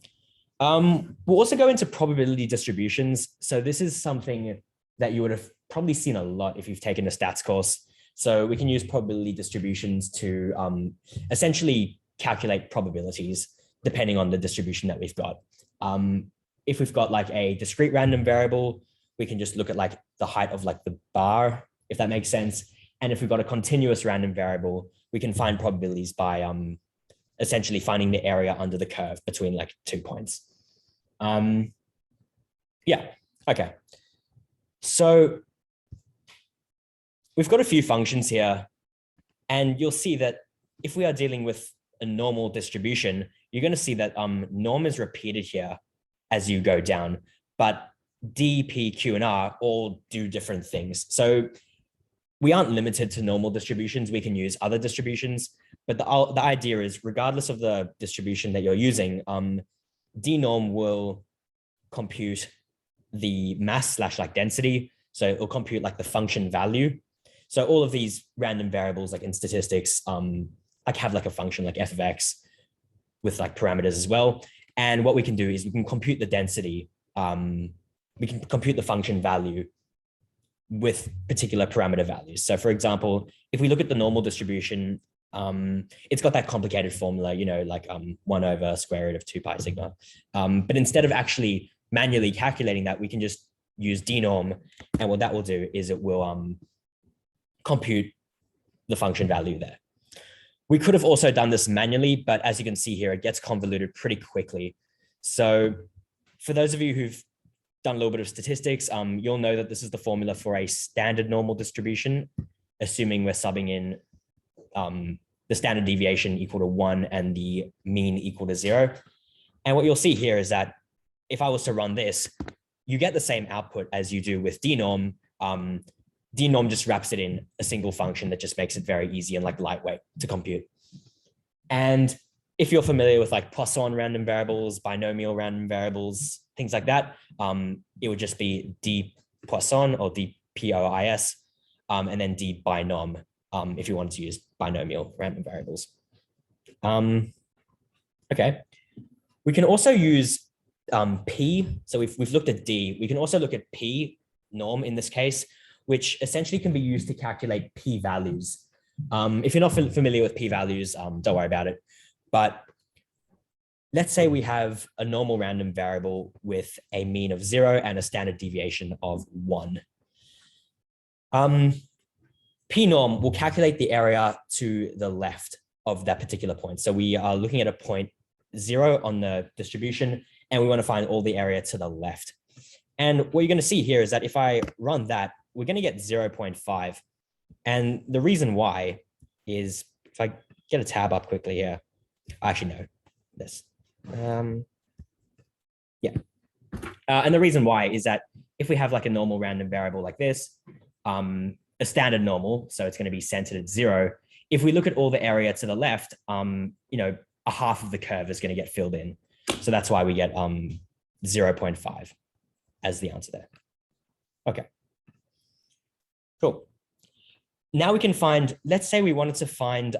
We'll also go into probability distributions. So this is something that you would have probably seen a lot if you've taken a stats course. So we can use probability distributions to essentially calculate probabilities depending on the distribution that we've got. If we've got like a discrete random variable, we can just look at like the height of like the bar, if that makes sense. And if we've got a continuous random variable, we can find probabilities by essentially finding the area under the curve between like 2 points. Yeah, okay. So we've got a few functions here, and you'll see that if we are dealing with a normal distribution, you're going to see that norm is repeated here as you go down, but D, P, Q, and R all do different things. So we aren't limited to normal distributions. We can use other distributions, but the idea is regardless of the distribution that you're using, D norm will compute the mass / like density. So it'll compute like the function value. So all of these random variables like in statistics, like have like a function like f of x with like parameters as well. And what we can do is we can compute the density. We can compute the function value with particular parameter values. So for example, if we look at the normal distribution, it's got that complicated formula, you know, like 1 over square root of 2 pi sigma. But instead of actually manually calculating that, we can just use dnorm. And what that will do is it will compute the function value there. We could have also done this manually, but as you can see here, it gets convoluted pretty quickly. So for those of you who've done a little bit of statistics, you'll know that this is the formula for a standard normal distribution, assuming we're subbing in the standard deviation equal to 1 and the mean equal to 0. And what you'll see here is that if I was to run this, you get the same output as you do with dnorm. Dnorm just wraps it in a single function that just makes it very easy and like lightweight to compute. And if you're familiar with like Poisson random variables, binomial random variables, things like that, it would just be d Poisson or d POIS, and then d binom if you wanted to use binomial random variables. Okay, we can also use p. So we've looked at d. We can also look at p norm in this case, which essentially can be used to calculate p-values. If you're not familiar with p-values, don't worry about it. But let's say we have a normal random variable with a mean of 0 and a standard deviation of 1. P-norm will calculate the area to the left of that particular point. So we are looking at a point 0 on the distribution, and we want to find all the area to the left. And what you're going to see here is that if I run that, we're going to get 0.5. And the reason why is, if I get a tab up quickly here, actually no, this. And the reason why is that if we have like a normal random variable like this, a standard normal, so it's going to be centered at 0. If we look at all the area to the left, you know, a half of the curve is going to get filled in. So that's why we get 0.5 as the answer there. Okay. Cool. Now we can find, let's say we wanted to find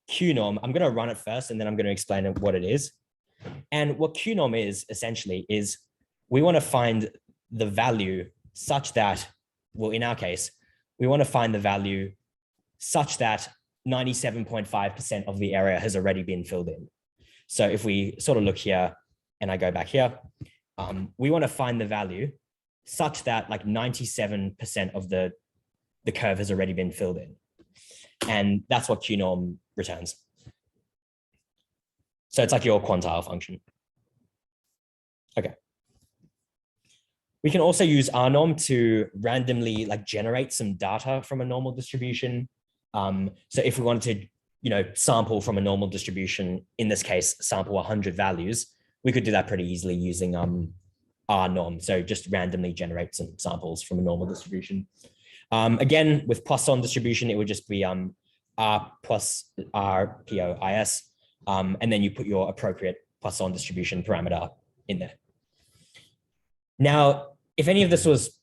Q norm. I'm going to run it first, and then I'm going to explain what it is. And what Q norm is essentially is we want to find the value such that, well, in our case, we want to find the value such that 97.5% of the area has already been filled in. So if we sort of look here and I go back here, we want to find the value such that like 97% of the curve has already been filled in. And that's what Q norm returns. So it's like your quantile function. Okay. We can also use R norm to randomly like generate some data from a normal distribution. So if we wanted to, you know, sample from a normal distribution, in this case, sample 100 values, we could do that pretty easily using R norm. So just randomly generate some samples from a normal distribution. Again, with Poisson distribution, it would just be R plus R POIS, and then you put your appropriate Poisson distribution parameter in there. Now, if any of this was,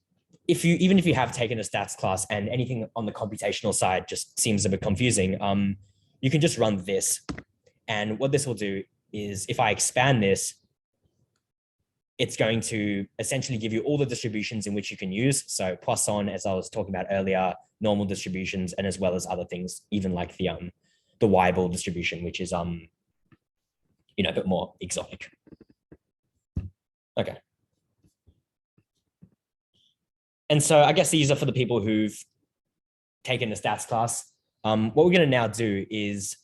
even if you have taken a stats class and anything on the computational side just seems a bit confusing, you can just run this. And what this will do is if I expand this, it's going to essentially give you all the distributions in which you can use. So Poisson, as I was talking about earlier, normal distributions, and as well as other things, even like the Weibull distribution, which is you know, a bit more exotic. Okay. And so I guess these are for the people who've taken the stats class. What we're going to now do is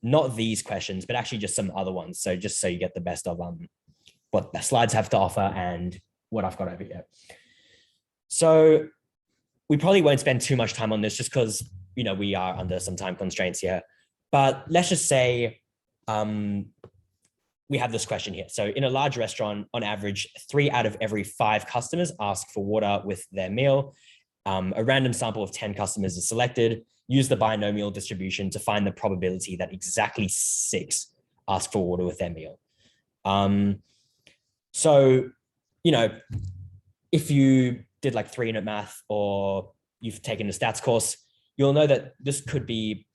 not these questions, but actually just some other ones. So just so you get the best of what the slides have to offer and what I've got over here. So we probably won't spend too much time on this just because, you know, we are under some time constraints here. But let's just say we have this question here. So in a large restaurant, on average, 3 out of every 5 customers ask for water with their meal. A random sample of 10 customers is selected. Use the binomial distribution to find the probability that exactly 6 ask for water with their meal. So, you know, if you did like 3-unit math or you've taken a stats course, you'll know that this could be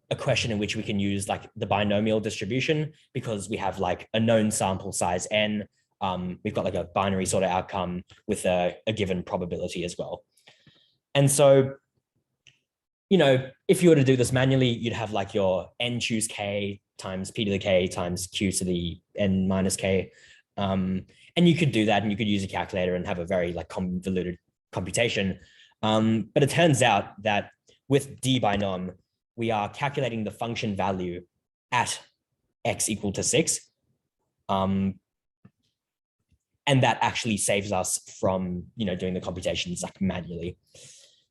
a question in which we can use like the binomial distribution because we have like a known sample size n. We've got like a binary sort of outcome with a given probability as well. And so, you know, if you were to do this manually, you'd have like your n choose k times p to the k times q to the n minus k. And you could do that and you could use a calculator and have a very like convoluted computation. But it turns out that with d binom, we are calculating the function value at x equal to 6. And that actually saves us from, doing the computations like manually.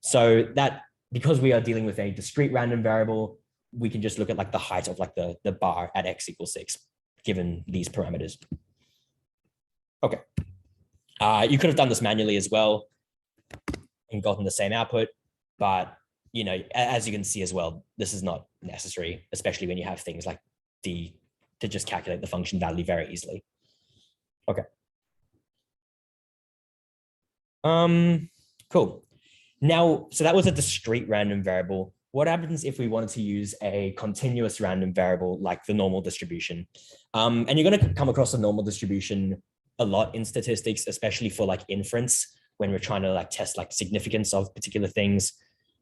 So that, because we are dealing with a discrete random variable, we can just look at like the height of like the bar at x equals 6, given these parameters. Okay. You could have done this manually as well and gotten the same output, but as you can see as well, this is not necessary, especially when you have things like d to just calculate the function value very easily. Okay. Cool. Now, so that was a discrete random variable. What happens if we wanted to use a continuous random variable like the normal distribution? And you're going to come across a normal distribution a lot in statistics, especially for like inference, when we're trying to like test like significance of particular things,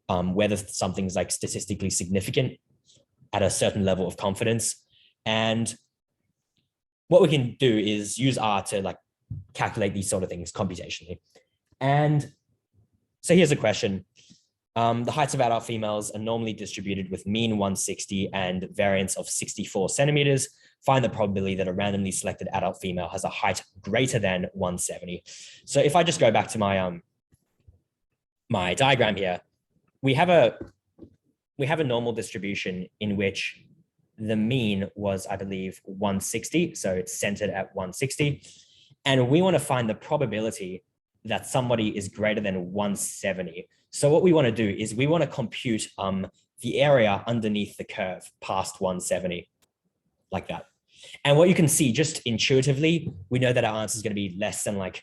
whether something's like statistically significant at a certain level of confidence. And what we can do is use R to like calculate these sort of things computationally. And so here's a question. The heights of adult females are normally distributed with mean 160 and variance of 64 centimeters. Find the probability that a randomly selected adult female has a height greater than 170. So if I just go back to my my diagram here, we have a normal distribution in which the mean was, I believe, 160. So it's centered at 160. And we want to find the probability that somebody is greater than 170. So what we want to do is we want to compute the area underneath the curve past 170, like that. And what you can see just intuitively, we know that our answer is going to be less than like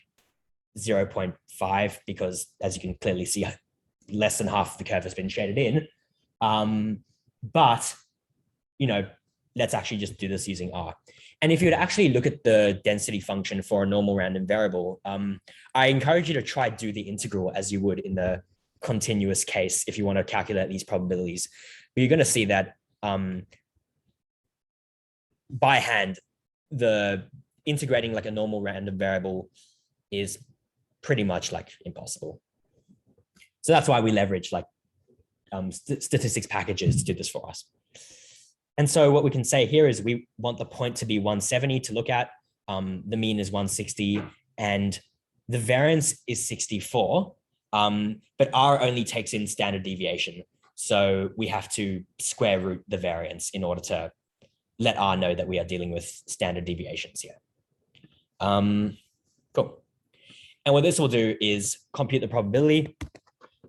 0.5, because as you can clearly see, less than half of the curve has been shaded in. But, let's actually just do this using R. And if you would actually look at the density function for a normal random variable, I encourage you to try do the integral as you would in the continuous case if you want to calculate these probabilities. But you're going to see that by hand, the integrating like a normal random variable is pretty much like impossible. So that's why we leverage like statistics packages to do this for us. And so what we can say here is we want the point to be 170 to look at. The mean is 160 and the variance is 64. But R only takes in standard deviation. So we have to square root the variance in order to let R know that we are dealing with standard deviations here. Cool. And what this will do is compute the probability.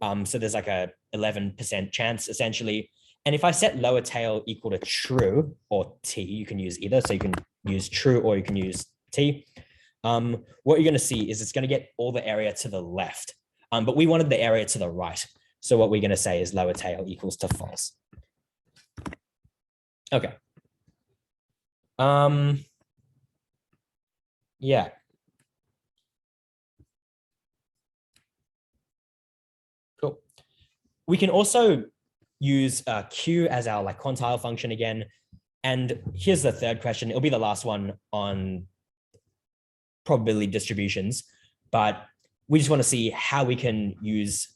So there's like a 11% chance essentially. And if I set lower tail equal to true or T, you can use either. So you can use true or you can use T. What you're going to see is it's going to get all the area to the left. But we wanted the area to the right. So what we're going to say is lower tail equals to false. Okay. Yeah. Cool. We can also use Q as our like quantile function again. And here's the third question. It'll be the last one on probability distributions, but we just want to see how we can use,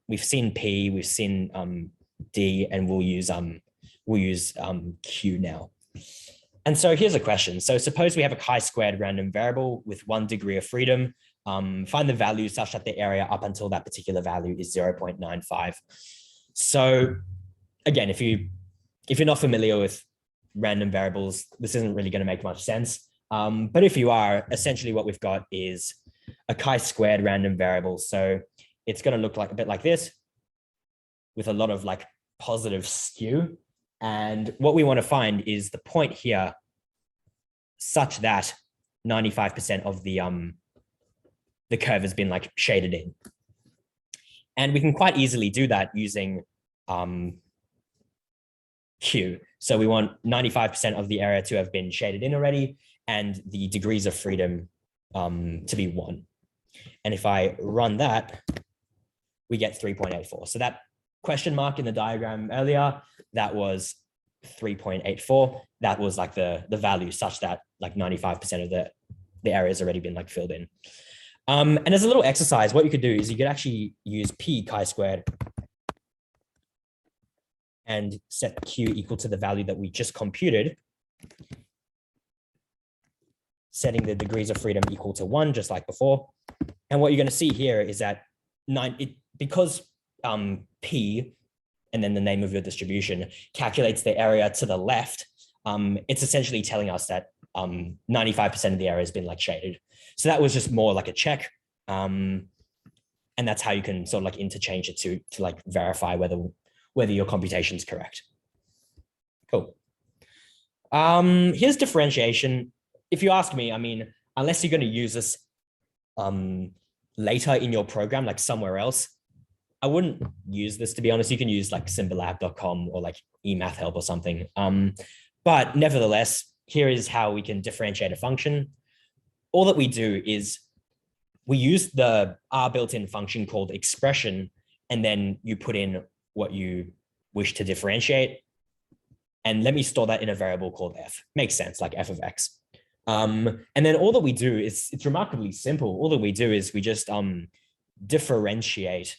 we've seen P, we've seen D, and we'll use Q now. And so here's a question. So suppose we have a chi-squared random variable with 1 degree of freedom. Find the value such that the area up until that particular value is 0.95. So again, if you're not familiar with random variables, this isn't really going to make much sense. But if you are, essentially what we've got is a chi-squared random variable. So it's going to look like a bit like this with a lot of like positive skew. And what we want to find is the point here such that 95% of the curve has been like shaded in. And we can quite easily do that using Q. So we want 95% of the area to have been shaded in already and the degrees of freedom to be 1. And if I run that, we get 3.84. So that question mark in the diagram earlier, that was 3.84. That was like the value such that like 95% of the area has already been like filled in. And as a little exercise, what you could do is you could actually use P chi-squared and set Q equal to the value that we just computed, setting the degrees of freedom equal to 1, just like before. And what you're going to see here is that because P and then the name of your distribution calculates the area to the left, it's essentially telling us that 95% of the area has been like shaded. So that was just more like a check. And that's how you can sort of like interchange it to like verify whether your computation is correct. Cool. Here's differentiation. If you ask me, I mean, unless you're going to use this later in your program, like somewhere else, I wouldn't use this, to be honest. You can use like symbolab.com or like eMathHelp or something. But nevertheless, here is how we can differentiate a function. All that we do is we use the R built-in function called expression, and then you put in what you wish to differentiate. And let me store that in a variable called f. Makes sense, like f of x. And then all that we do is, it's remarkably simple. All that we do is we just differentiate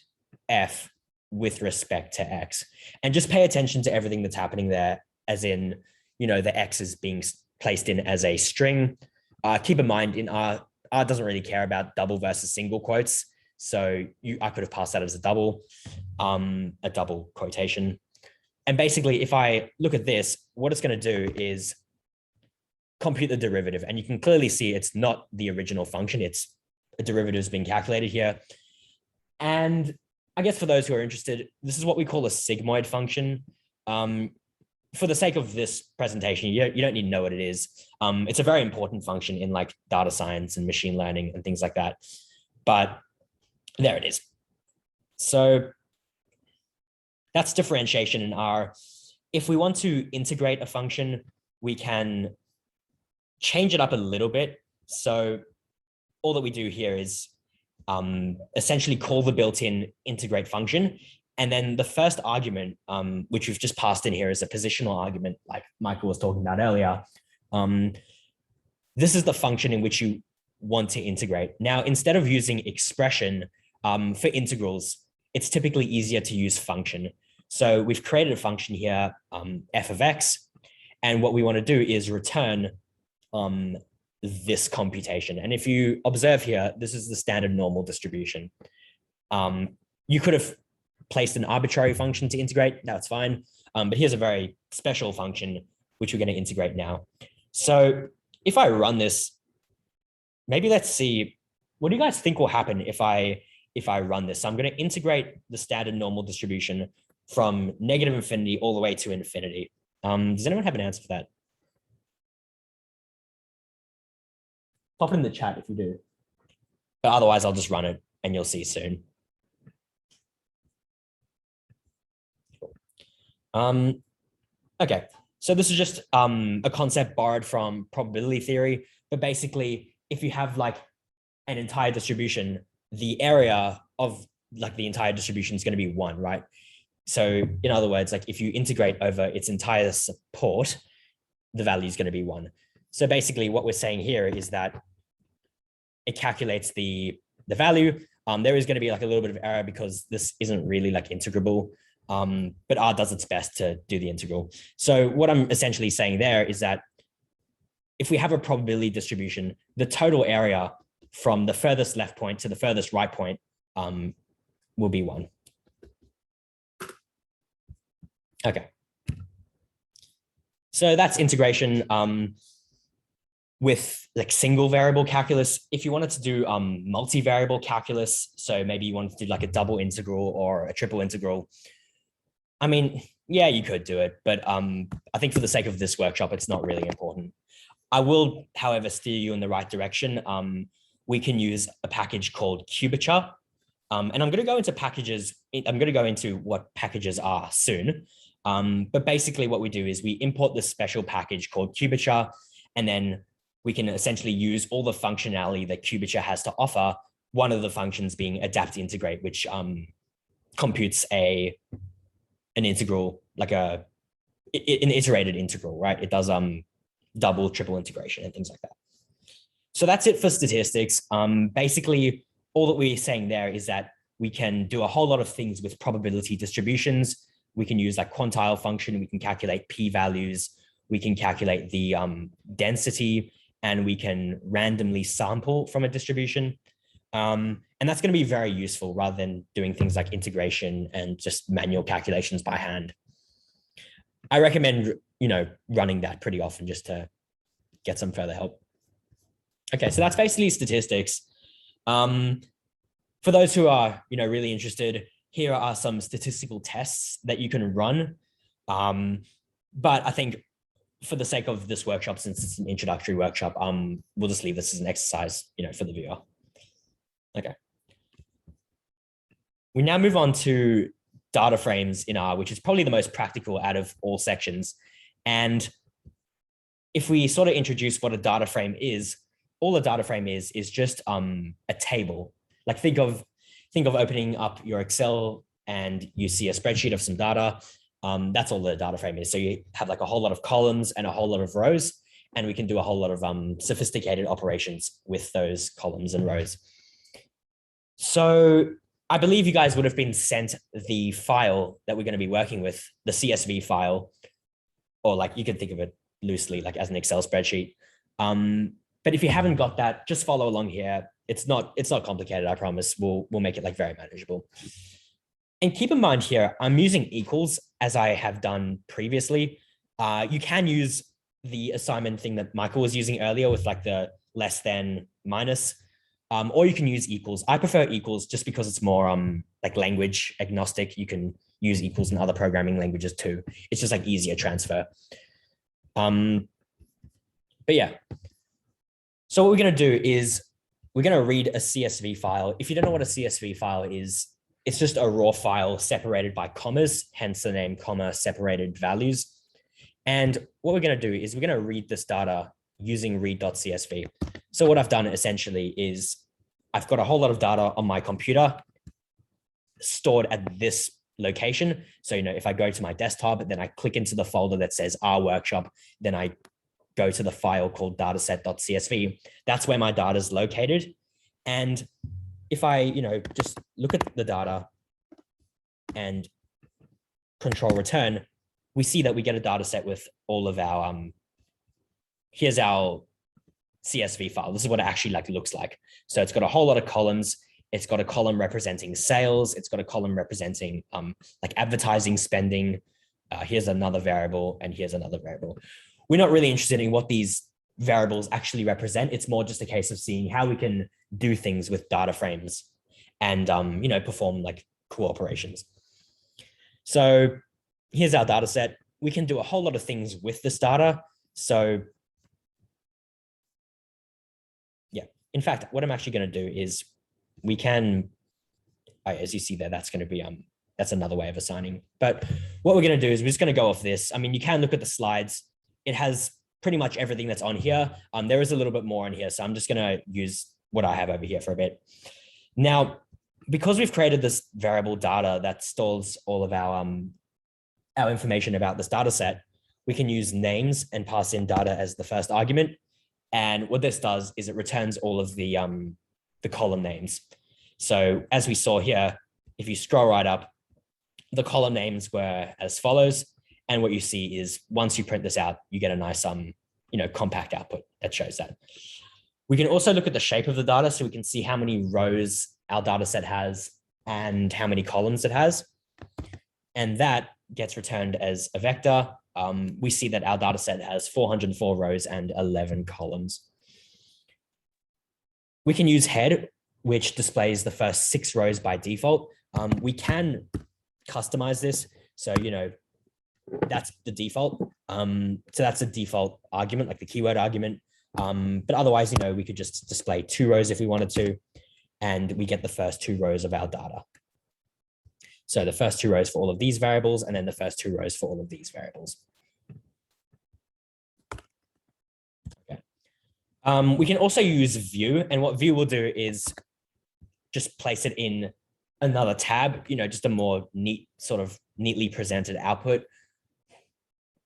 f with respect to x, and just pay attention to everything that's happening there, as in, you know, the x is being placed in as a string. Keep in mind, in R doesn't really care about double versus single quotes. So I could have passed that as a double quotation. And basically, if I look at this, what it's going to do is compute the derivative. And you can clearly see it's not the original function. It's a derivative has been calculated here. And I guess for those who are interested, this is what we call a sigmoid function. For the sake of this presentation, you don't need to know what it is. It's a very important function in like data science and machine learning and things like that. But there it is. So that's differentiation in R. If we want to integrate a function, we can change it up a little bit. So all that we do here is essentially call the built-in integrate function. And then the first argument, which we've just passed in here, is a positional argument, like Michael was talking about earlier. This is the function in which you want to integrate. Now, instead of using expression for integrals, it's typically easier to use function. So we've created a function here, f of x, and what we want to do is return this computation. And if you observe here, this is the standard normal distribution. You could have placed an arbitrary function to integrate, that's fine. But here's a very special function, which we're going to integrate now. So if I run this, maybe let's see, what do you guys think will happen if I run this? So I'm going to integrate the standard normal distribution from negative infinity all the way to infinity. Does anyone have an answer for that? Pop it in the chat if you do. But otherwise, I'll just run it and you'll see soon. Okay, so this is just a concept borrowed from probability theory, but basically, if you have like an entire distribution, the area of like the entire distribution is going to be 1, right? So in other words, like if you integrate over its entire support, the value is going to be 1. So basically what we're saying here is that it calculates the value. There is going to be like a little bit of error because this isn't really like integrable. But R does its best to do the integral. So what I'm essentially saying there is that if we have a probability distribution, the total area from the furthest left point to the furthest right point will be 1. Okay. So that's integration with like single variable calculus. If you wanted to do multivariable calculus, so maybe you wanted to do like a double integral or a triple integral, I mean, yeah, you could do it, but I think for the sake of this workshop, it's not really important. I will, however, steer you in the right direction. We can use a package called Cubature. And I'm going to go into packages. I'm going to go into what packages are soon. But basically what we do is we import this special package called Cubature, and then we can essentially use all the functionality that Cubature has to offer. One of the functions being adapt integrate, which computes an integral, like an iterated integral, right? It does double, triple integration and things like that. So that's it for statistics. Basically, all that we're saying there is that we can do a whole lot of things with probability distributions. we can use like quantile function, we can calculate p-values, we can calculate the density, and we can randomly sample from a distribution. And that's going to be very useful rather than doing things like integration and just manual calculations by hand. I recommend, running that pretty often just to get some further help. Okay, so that's basically statistics. For those who are, really interested, here are some statistical tests that you can run. But I think for the sake of this workshop, since it's an introductory workshop, we'll just leave this as an exercise, for the viewer. Okay. We now move on to data frames in R, which is probably the most practical out of all sections. And if we sort of introduce what a data frame is, all a data frame is just a table. Like think of opening up your Excel and you see a spreadsheet of some data. That's all the data frame is. So you have like a whole lot of columns and a whole lot of rows, and we can do a whole lot of sophisticated operations with those columns and rows. So I believe you guys would have been sent the file that we're going to be working with, the CSV file, or like you can think of it loosely like as an Excel spreadsheet. But if you haven't got that, just follow along here. It's not complicated, I promise. We'll make it like very manageable. And keep in mind here, I'm using equals as I have done previously. You can use the assignment thing that Michael was using earlier with like the less than minus, or you can use equals. I prefer equals just because it's more like language agnostic. You can use equals in other programming languages too. It's just like easier transfer. But yeah. So what we're going to do is we're going to read a CSV file. If you don't know what a CSV file is, it's just a raw file separated by commas, hence the name comma separated values. And what we're going to do is we're going to read this data using read.csv. So what I've done essentially is I've got a whole lot of data on my computer stored at this location. So, if I go to my desktop, then I click into the folder that says R workshop, then I go to the file called dataset.csv. That's where my data is located. And if I, just look at the data and control return, we see that we get a data set with all of our, here's our CSV file. This is what it actually looks like. So it's got a whole lot of columns. It's got a column representing sales. It's got a column representing like advertising spending. Here's another variable and here's another variable. We're not really interested in what these variables actually represent. It's more just a case of seeing how we can do things with data frames and, perform like cool operations. So here's our data set. We can do a whole lot of things with this data. So yeah, in fact, what I'm actually going to do is we can, as you see there, that's going to be, that's another way of assigning. But what we're going to do is we're just going to go off this. I mean, you can look at the slides. It has pretty much everything that's on here. There is a little bit more on here, so I'm just going to use what I have over here for a bit. Now, because we've created this variable data that stores all of our information about this data set, we can use names and pass in data as the first argument. And what this does is it returns all of the column names. So as we saw here, if you scroll right up, the column names were as follows. And what you see is once you print this out, you get a nice, compact output that shows that. We can also look at the shape of the data so we can see how many rows our data set has and how many columns it has. And that gets returned as a vector. We see that our data set has 404 rows and 11 columns. We can use head, which displays the first 6 rows by default. We can customize this. So, that's the default. So that's a default argument, like the keyword argument. But otherwise, we could just display 2 rows if we wanted to, and we get the first 2 rows of our data. So the first 2 rows for all of these variables, and then the first 2 rows for all of these variables. Okay. We can also use view, and what view will do is just place it in another tab, just a more neatly presented output.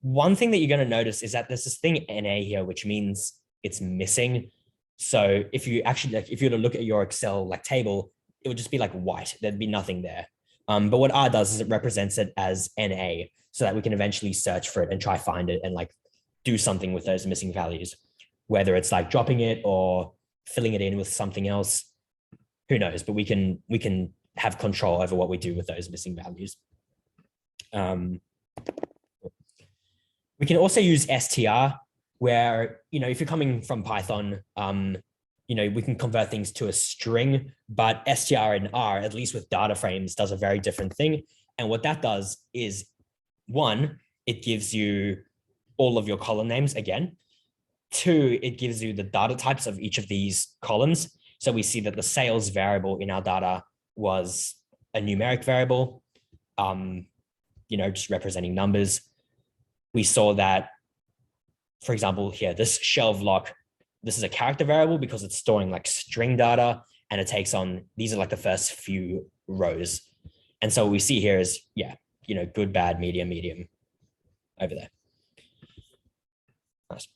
One thing that you're going to notice is that there's this thing NA here, which means it's missing. So if you actually if you were to look at your Excel table, it would just be white. There'd be nothing there. But what R does is it represents it as NA so that we can eventually search for it and try find it and like do something with those missing values, whether it's like dropping it or filling it in with something else, who knows, but we can have control over what we do with those missing values. We can also use str where, if you're coming from Python, we can convert things to a string, but str in R, at least with data frames, does a very different thing. And what that does is, one, it gives you all of your column names again. Two, it gives you the data types of each of these columns. So we see that the sales variable in our data was a numeric variable, just representing numbers. We saw that, for example, here, this shelf lock, this is a character variable because it's storing like string data, and it takes on, these are like the first few rows. And so what we see here is, good, bad, medium, medium over there. Nice.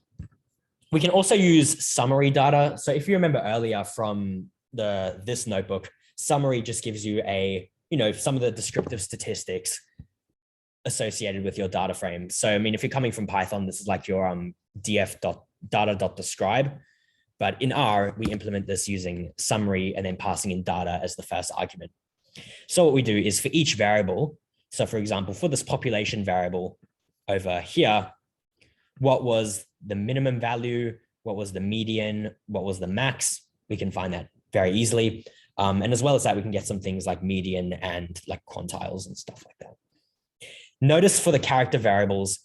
We can also use summary data. So if you remember earlier from this notebook, summary just gives you some of the descriptive statistics associated with your data frame. So, if you're coming from Python, this is like your df.data.describe. But in R, we implement this using summary and then passing in data as the first argument. So what we do is for each variable, so for example, for this population variable over here, what was the minimum value? What was the median? What was the max? We can find that very easily. And as well as that, we can get some things like median and like quantiles and stuff like that. Notice for the character variables,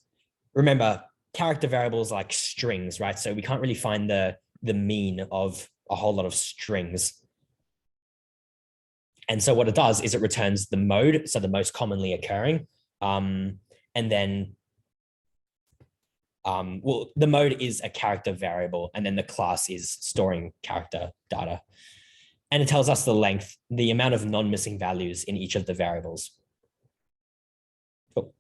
remember, character variables are like strings, right? So we can't really find the mean of a whole lot of strings. And so what it does is it returns the mode, so the most commonly occurring. And then, the mode is a character variable, and then the class is storing character data. And it tells us the length, the amount of non-missing values in each of the variables. Cool.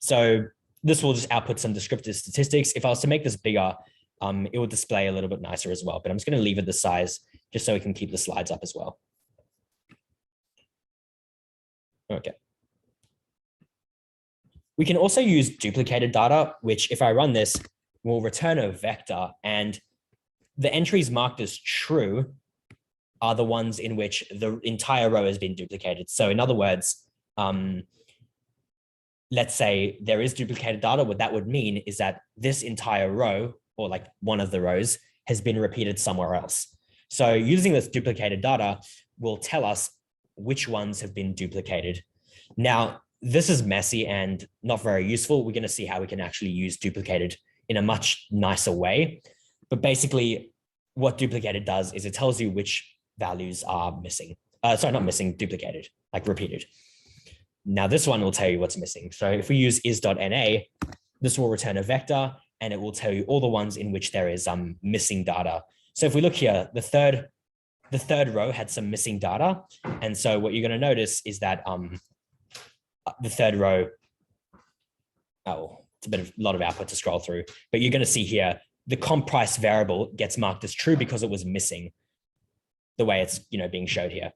So this will just output some descriptive statistics. If I was to make this bigger, it would display a little bit nicer as well, but I'm just going to leave it this size just so we can keep the slides up as well. Okay. We can also use duplicated data, which if I run this, will return a vector, and the entries marked as true are the ones in which the entire row has been duplicated. So in other words, let's say there is duplicated data. What that would mean is that this entire row, or like one of the rows, has been repeated somewhere else. So using this duplicated data will tell us which ones have been duplicated. Now, this is messy and not very useful. We're going to see how we can actually use duplicated in a much nicer way. But basically, what duplicated does is it tells you which values are missing. Sorry, not missing, duplicated, like repeated. Now, this one will tell you what's missing. So if we use is.na, this will return a vector, and it will tell you all the ones in which there is missing data. So if we look here, the third row had some missing data. And so what you're going to notice is that the third row, it's a lot of output to scroll through, but you're going to see here, the comp price variable gets marked as true because it was missing, the way it's being showed here.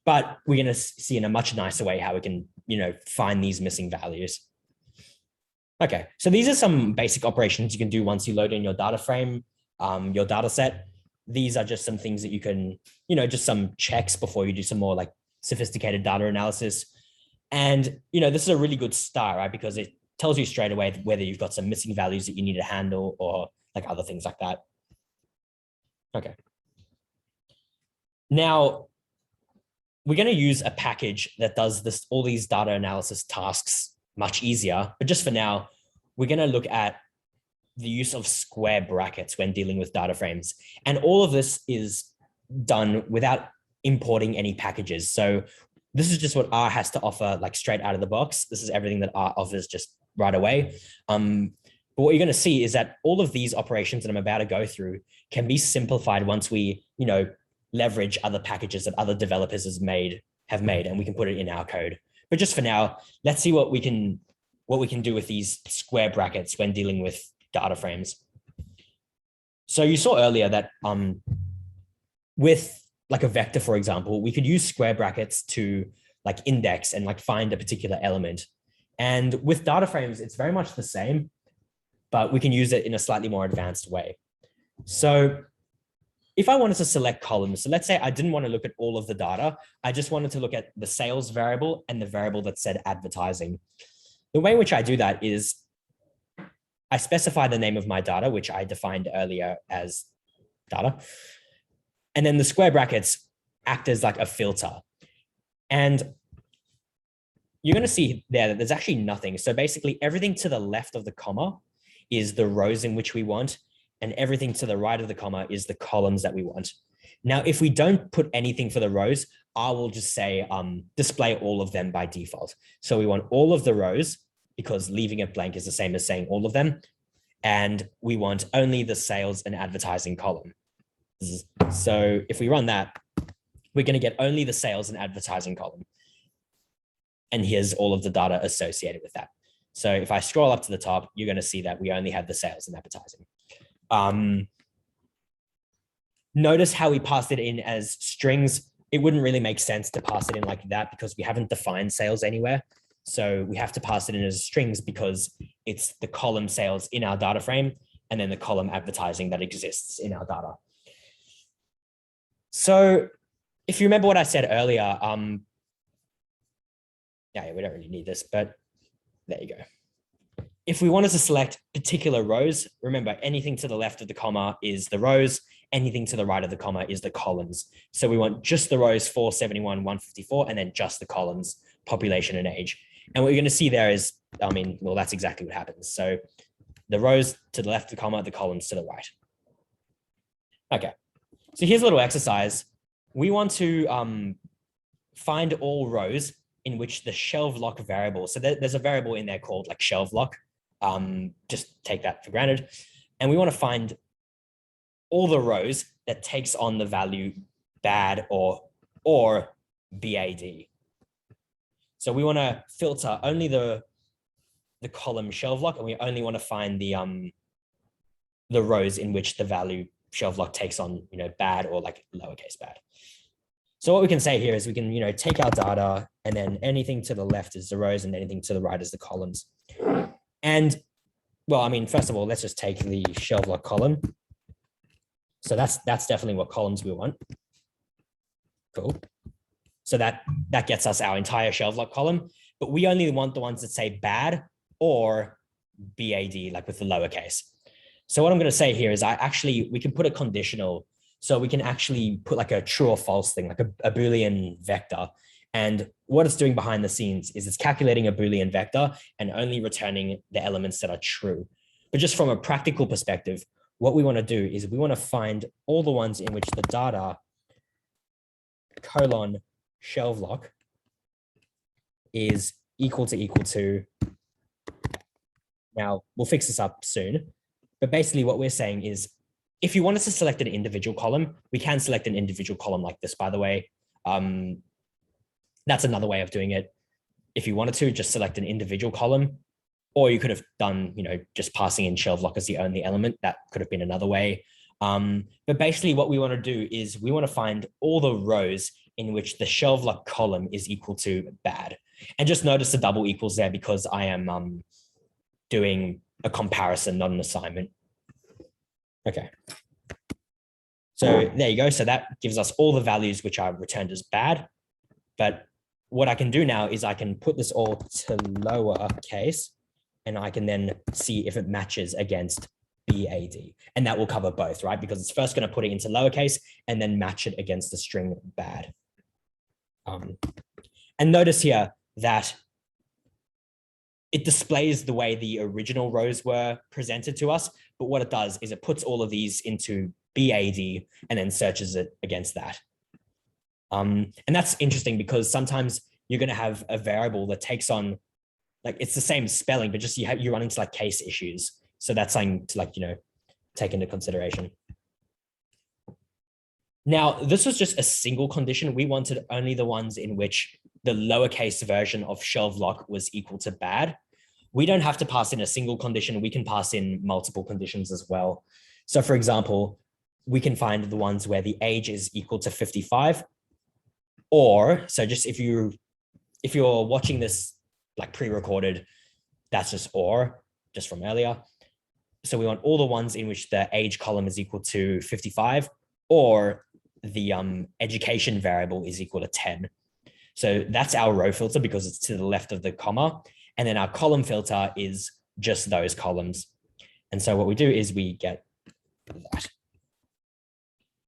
But we're going to see in a much nicer way how we can find these missing values. Okay, so these are some basic operations you can do once you load in your data frame, your data set. These are just some things that you can, just some checks before you do some more like sophisticated data analysis. And, this is a really good start, right? Because it tells you straight away whether you've got some missing values that you need to handle or like other things like that. Okay. Now, we're going to use a package that does all these data analysis tasks much easier. But just for now, we're going to look at the use of square brackets when dealing with data frames. And all of this is done without importing any packages. So this is just what R has to offer, like straight out of the box. This is everything that R offers just right away. But what you're going to see is that all of these operations that I'm about to go through can be simplified once we, leverage other packages that other developers have made, and we can put it in our code. But just for now, let's see what we can do with these square brackets when dealing with data frames. So you saw earlier that with like a vector, for example, we could use square brackets to like index and like find a particular element. And with data frames, it's very much the same, but we can use it in a slightly more advanced way. So if I wanted to select columns, so let's say I didn't want to look at all of the data, I just wanted to look at the sales variable and the variable that said advertising. The way in which I do that is I specify the name of my data, which I defined earlier as data. And then the square brackets act as like a filter. And you're going to see there that there's actually nothing. So basically everything to the left of the comma is the rows in which we want, and everything to the right of the comma is the columns that we want. Now, if we don't put anything for the rows, I will just say display all of them by default. So we want all of the rows, because leaving it blank is the same as saying all of them. And we want only the sales and advertising column. So if we run that, we're going to get only the sales and advertising column. And here's all of the data associated with that. So if I scroll up to the top, you're going to see that we only have the sales and advertising. Notice how we passed it in as strings. It wouldn't really make sense to pass it in like that because we haven't defined sales anywhere. So we have to pass it in as strings because it's the column sales in our data frame and then the column advertising that exists in our data. So if you remember what I said earlier, yeah, we don't really need this, but there you go. If we wanted to select particular rows, remember anything to the left of the comma is the rows, anything to the right of the comma is the columns. So we want just the rows 471, 154, and then just the columns, population and age. And what you're going to see there is, well, that's exactly what happens. So the rows to the left of the comma, the columns to the right. Okay, so here's a little exercise. We want to find all rows in which the shelf lock variable, so there's a variable in there called like shelf lock, just take that for granted. And we want to find all the rows that takes on the value bad or BAD. So we want to filter only the column shelf lock, and we only want to find the rows in which the value shelf lock takes on, bad or like lowercase bad. So what we can say here is we can, take our data, and then anything to the left is the rows and anything to the right is the columns. And well, first of all, let's just take the shelf lock column. So that's definitely what columns we want. Cool. So that gets us our entire shelf lock column, but we only want the ones that say bad or BAD, like with the lowercase. So what I'm going to say here is we can put a conditional. So we can actually put like a true or false thing, like a Boolean vector. And what it's doing behind the scenes is it's calculating a Boolean vector and only returning the elements that are true. But just from a practical perspective, what we want to do is we want to find all the ones in which the data colon shelf lock is equal to. Now we'll fix this up soon, but basically what we're saying is, if you wanted to select an individual column, we can select an individual column like this, by the way. That's another way of doing it. If you wanted to, just select an individual column, or you could have done, just passing in shelf lock as the only element. That could have been another way. But basically what we want to do is we want to find all the rows in which the shelf lock column is equal to bad. And just notice the double equals there because I am doing a comparison, not an assignment. Okay. So there you go. So that gives us all the values which are returned as bad. But what I can do now is I can put this all to lowercase, and I can then see if it matches against BAD. And that will cover both, right? Because it's first going to put it into lowercase and then match it against the string bad. And notice here that it displays the way the original rows were presented to us. But what it does is it puts all of these into BAD and then searches it against that. And that's interesting because sometimes you're going to have a variable that takes on, like, it's the same spelling, but just you run into like case issues. So that's something to take into consideration. Now, this was just a single condition. We wanted only the ones in which the lowercase version of shelf lock was equal to bad. We don't have to pass in a single condition. We can pass in multiple conditions as well. So for example, we can find the ones where the age is equal to 55. Or, so just if you're watching this like pre-recorded, that's just just from earlier. So we want all the ones in which the age column is equal to 55, or the education variable is equal to 10. So that's our row filter because it's to the left of the comma. And then our column filter is just those columns. And so what we do is we get that.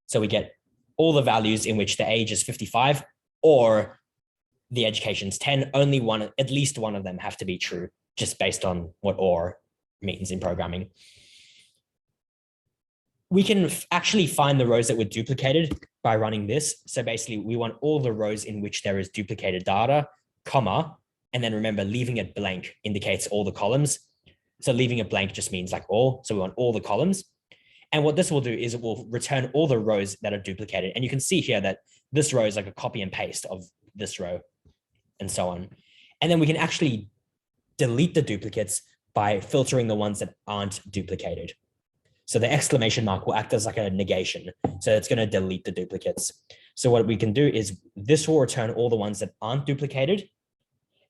So we get all the values in which the age is 55 or the education's 10. Only one, at least one of them have to be true, just based on what or means in programming. We can actually find the rows that were duplicated by running this. So basically we want all the rows in which there is duplicated data, comma, and then remember leaving it blank indicates all the columns. So leaving it blank just means like all. So we want all the columns. And what this will do is it will return all the rows that are duplicated. And you can see here that this row is like a copy and paste of this row and so on. And then we can actually delete the duplicates by filtering the ones that aren't duplicated. So the exclamation mark will act as like a negation. So it's going to delete the duplicates. So what we can do is this will return all the ones that aren't duplicated.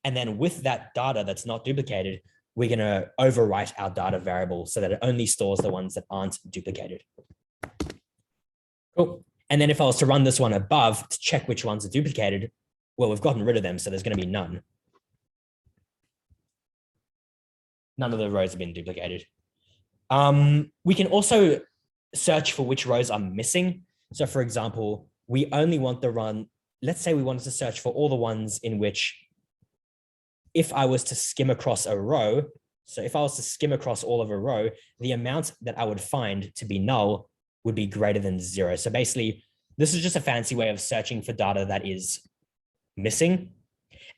And then with that data that's not duplicated, we're going to overwrite our data variable so that it only stores the ones that aren't duplicated. Cool. And then if I was to run this one above to check which ones are duplicated, well, we've gotten rid of them, so there's going to be none. None of the rows have been duplicated. We can also search for which rows are missing. So for example, we only want to run, let's say we wanted to search for all the ones in which if I was to skim across a row, so if I was to skim across all of a row, the amount that I would find to be null would be greater than 0. So basically, this is just a fancy way of searching for data that is missing.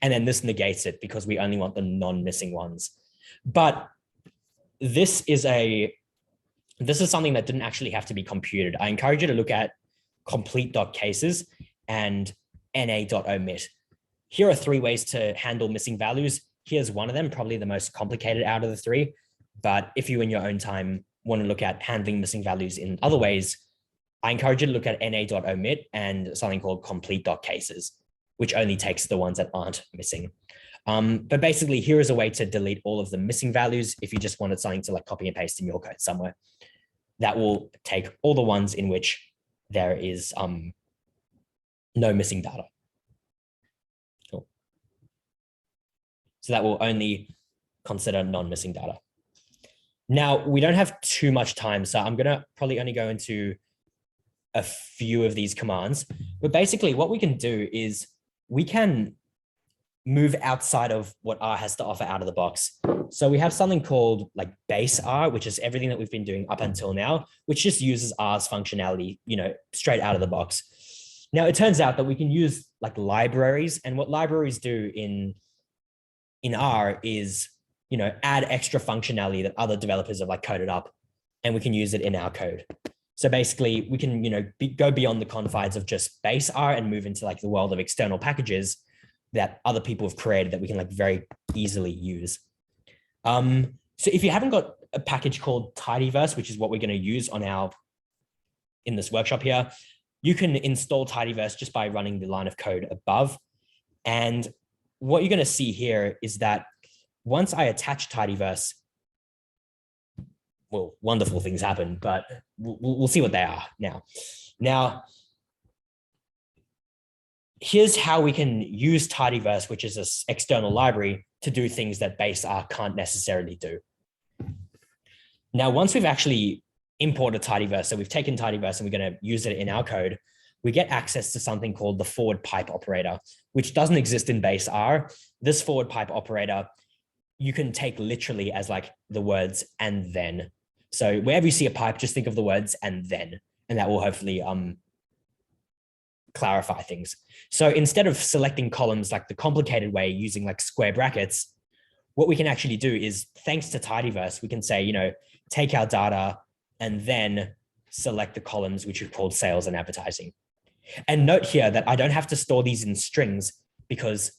And then this negates it because we only want the non-missing ones. But this is something that didn't actually have to be computed. I encourage you to look at complete.cases and na.omit. Here are 3 ways to handle missing values. Here's one of them, probably the most complicated out of the 3. But if you in your own time want to look at handling missing values in other ways, I encourage you to look at na.omit and something called complete.cases, which only takes the ones that aren't missing. But basically, here is a way to delete all of the missing values if you just wanted something to like copy and paste in your code somewhere. That will take all the ones in which there is no missing data. Cool. So that will only consider non-missing data. Now, we don't have too much time, so I'm going to probably only go into a few of these commands. But basically, what we can do is we can move outside of what R has to offer out of the box. So we have something called like base R, which is everything that we've been doing up until now, which just uses R's functionality, straight out of the box. Now, it turns out that we can use like libraries, and what libraries do in R is, add extra functionality that other developers have like coded up, and we can use it in our code. So basically we can, go beyond the confines of just base R and move into like the world of external packages that other people have created that we can like very easily use. So if you haven't got a package called Tidyverse, which is what we're going to use in this workshop here, you can install Tidyverse just by running the line of code above. And what you're going to see here is that once I attach Tidyverse, well, wonderful things happen, but we'll see what they are now. Now, here's how we can use Tidyverse, which is an external library, to do things that base R can't necessarily do. Now, once we've actually imported Tidyverse, so we've taken Tidyverse and we're going to use it in our code, we get access to something called the forward pipe operator, which doesn't exist in base R. This forward pipe operator, you can take literally as like the words and then. So wherever you see a pipe, just think of the words and then, and that will hopefully clarify things. So instead of selecting columns like the complicated way using like square brackets, what we can actually do is, thanks to Tidyverse, we can say, take our data and then select the columns which are called sales and advertising. And note here that I don't have to store these in strings because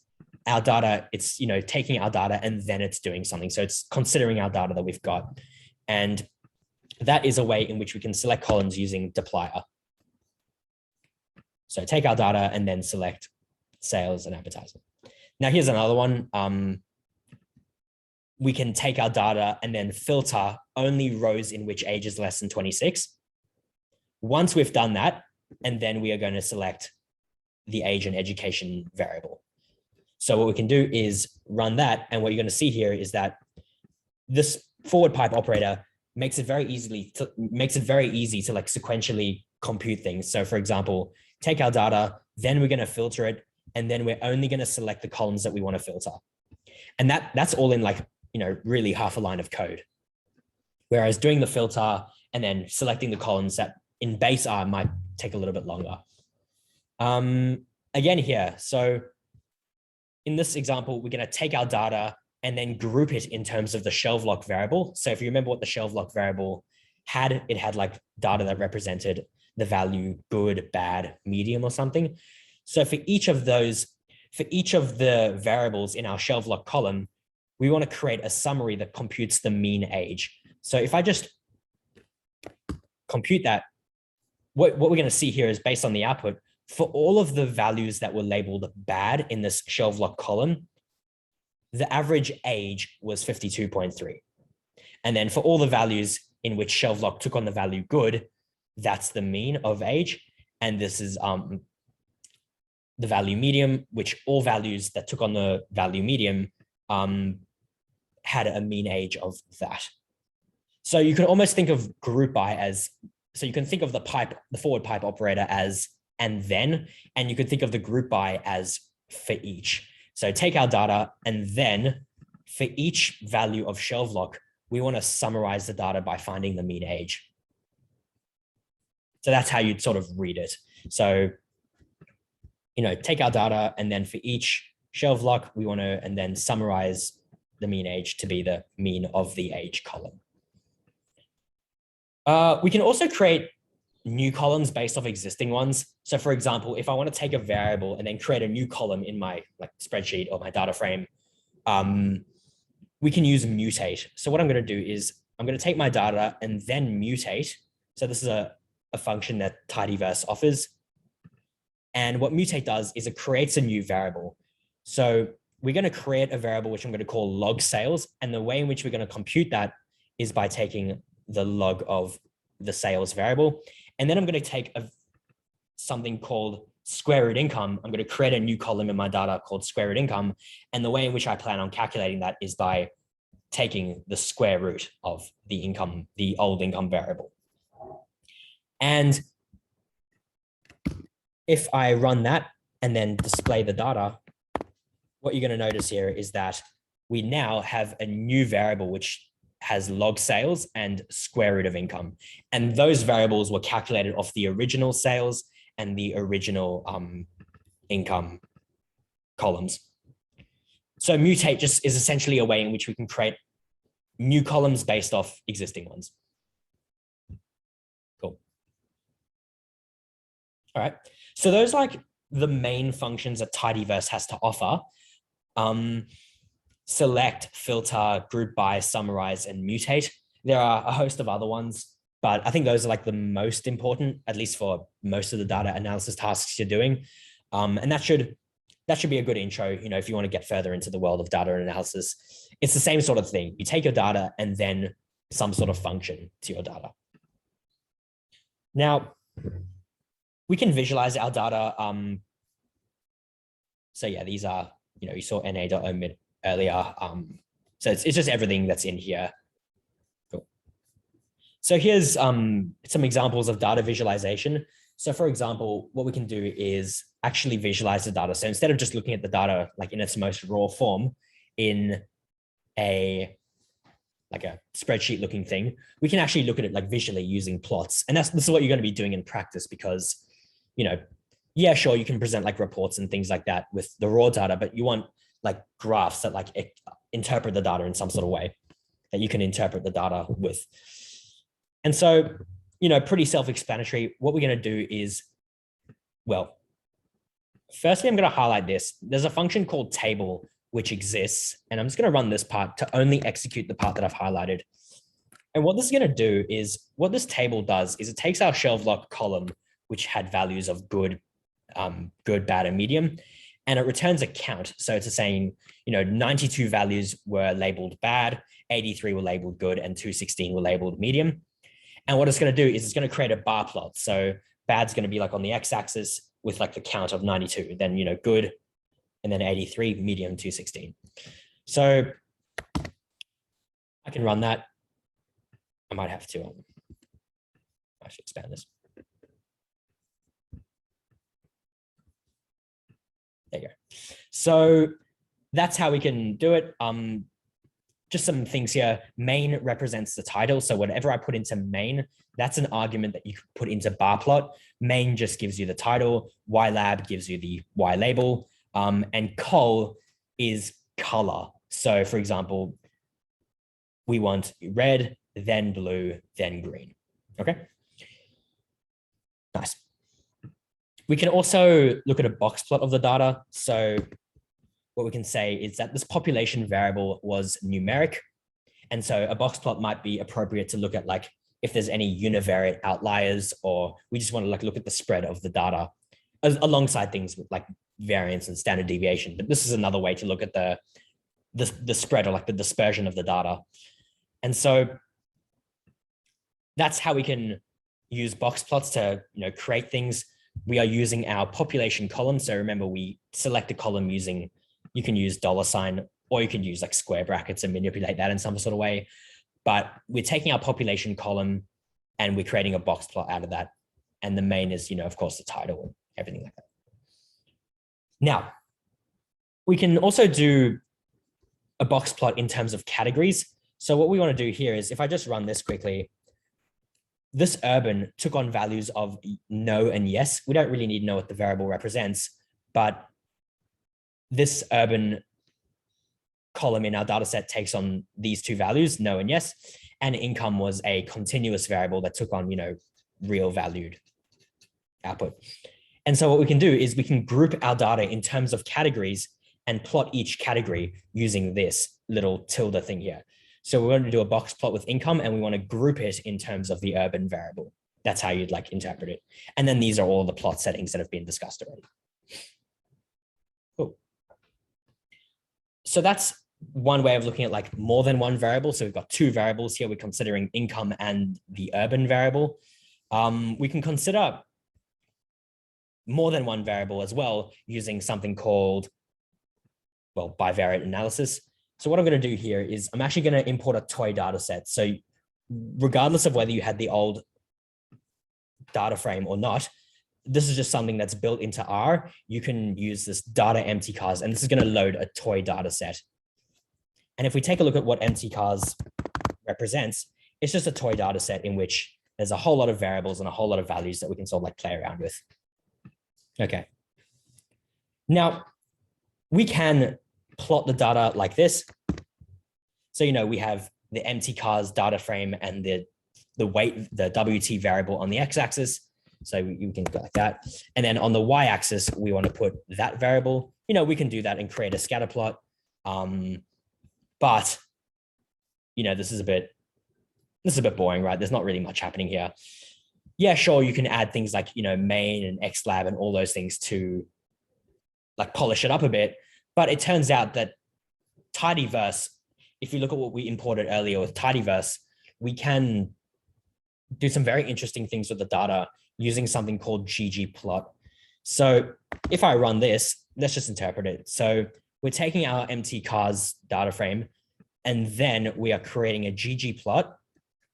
our data, it's, taking our data and then it's doing something. So it's considering our data that we've got. And that is a way in which we can select columns using dplyr. So take our data and then select sales and advertising. Now here's another one. We can take our data and then filter only rows in which age is less than 26. Once we've done that, and then we are going to select the age and education variable. So what we can do is run that. And what you're going to see here is that this forward pipe operator makes it very easy to like sequentially compute things. So for example, take our data, then we're going to filter it, and then we're only going to select the columns that we want to filter. And that's all in like, really half a line of code. Whereas doing the filter and then selecting the columns that in base R might take a little bit longer. Again here, so in this example, we're going to take our data and then group it in terms of the shelf lock variable. So if you remember what the shelf lock variable had, it had like data that represented the value good, bad, medium or something. So for each of the variables in our shelf lock column, we want to create a summary that computes the mean age. So if I just compute that, what we're going to see here is based on the output, for all of the values that were labeled bad in this shelf lock column, the average age was 52.3. And then for all the values in which shelf lock took on the value good, that's the mean of age. And this is the value medium, which all values that took on the value medium had a mean age of that. So you can almost think of group by as, so you can think of the forward pipe operator as and then, and you could think of the group by as for each. So take our data, and then for each value of shelf lock, we want to summarize the data by finding the mean age. So that's how you'd sort of read it. So, take our data, and then for each shelf lock, we want to, and then summarize the mean age to be the mean of the age column. We can also create new columns based off existing ones. So for example, if I want to take a variable and then create a new column in my spreadsheet or my data frame, we can use mutate. So what I'm going to do is I'm going to take my data and then mutate. So this is a function that Tidyverse offers. And what mutate does is it creates a new variable. So we're going to create a variable, which I'm going to call log sales. And the way in which we're going to compute that is by taking the log of the sales variable. And then I'm going to take something called square root income. I'm going to create a new column in my data called square root income. And the way in which I plan on calculating that is by taking the square root of the income, the old income variable. And if I run that and then display the data, what you're going to notice here is that we now have a new variable which has log sales and square root of income. And those variables were calculated off the original sales and the original income columns. So mutate just is essentially a way in which we can create new columns based off existing ones. Cool. All right. So those like the main functions that Tidyverse has to offer. Select, filter, group by, summarize, and mutate. There are a host of other ones, but I think those are like the most important, at least for most of the data analysis tasks you're doing. And that should be a good intro, if you want to get further into the world of data analysis. It's the same sort of thing. You take your data and then some sort of function to your data. Now, we can visualize our data. So yeah, these are, you saw na.omit earlier. So it's just everything that's in here. Cool. So here's some examples of data visualization. So for example, what we can do is actually visualize the data. So instead of just looking at the data like in its most raw form in a spreadsheet looking thing, we can actually look at it like visually using plots. And this is what you're going to be doing in practice because, yeah, sure, you can present like reports and things like that with the raw data, but you want like graphs that like interpret the data in some sort of way that you can interpret the data with. And so, pretty self-explanatory. What we're going to do is, well, firstly, I'm going to highlight this. There's a function called table, which exists, and I'm just going to run this part to only execute the part that I've highlighted. And what this is going to do is, what this table does is it takes our shelf lock column, which had values of good, bad, and medium, and it returns a count. So it's saying, 92 values were labeled bad, 83 were labeled good, and 216 were labeled medium. And what it's going to do is it's going to create a bar plot. So bad's going to be like on the x-axis with like the count of 92, then, good, and then 83, medium, 216. So I can run that. I might have to, I should expand this. There you go. So that's how we can do it. Just some things here. Main represents the title. So whatever I put into main, that's an argument that you could put into bar plot. Main just gives you the title. YLab gives you the Y label. And col is color. So for example, we want red, then blue, then green. Okay. Nice. We can also look at a box plot of the data. So what we can say is that this population variable was numeric. And so a box plot might be appropriate to look at like if there's any univariate outliers, or we just want to like look at the spread of the data alongside things with like variance and standard deviation. But this is another way to look at the spread, or like the dispersion of the data. And so that's how we can use box plots to create things. We are using our population column. So remember, we select a column using, you can use $, or you can use like square brackets and manipulate that in some sort of way. But we're taking our population column and we're creating a box plot out of that. And the main is, of course, the title and everything like that. Now, we can also do a box plot in terms of categories. So what we want to do here is, if I just run this quickly, this urban took on values of no and yes. We don't really need to know what the variable represents, but this urban column in our data set takes on these two values, no and yes, and income was a continuous variable that took on, real valued output. And so what we can do is we can group our data in terms of categories and plot each category using this little tilde thing here. So we want to do a box plot with income, and we want to group it in terms of the urban variable. That's how you'd like interpret it. And then these are all the plot settings that have been discussed already. Cool. So that's one way of looking at like more than one variable. So we've got two variables here. We're considering income and the urban variable. We can consider more than one variable as well using something called, well, bivariate analysis. So what I'm going to do here is I'm actually going to import a toy data set. So regardless of whether you had the old data frame or not, this is just something that's built into R. You can use this data mtcars, and this is going to load a toy data set. And if we take a look at what mtcars represents, it's just a toy data set in which there's a whole lot of variables and a whole lot of values that we can sort of like play around with. Okay. Now, we can plot the data like this. So, we have the mtcars data frame and the weight, the WT variable on the x-axis. So you can go like that. And then on the y-axis, we want to put that variable. We can do that and create a scatter plot. But, this is a bit boring, right? There's not really much happening here. Yeah, sure, you can add things like, main and xlab and all those things to like polish it up a bit. But it turns out that Tidyverse, if you look at what we imported earlier with Tidyverse, we can do some very interesting things with the data using something called ggplot. So if I run this, let's just interpret it. So we're taking our mtcars data frame, and then we are creating a ggplot.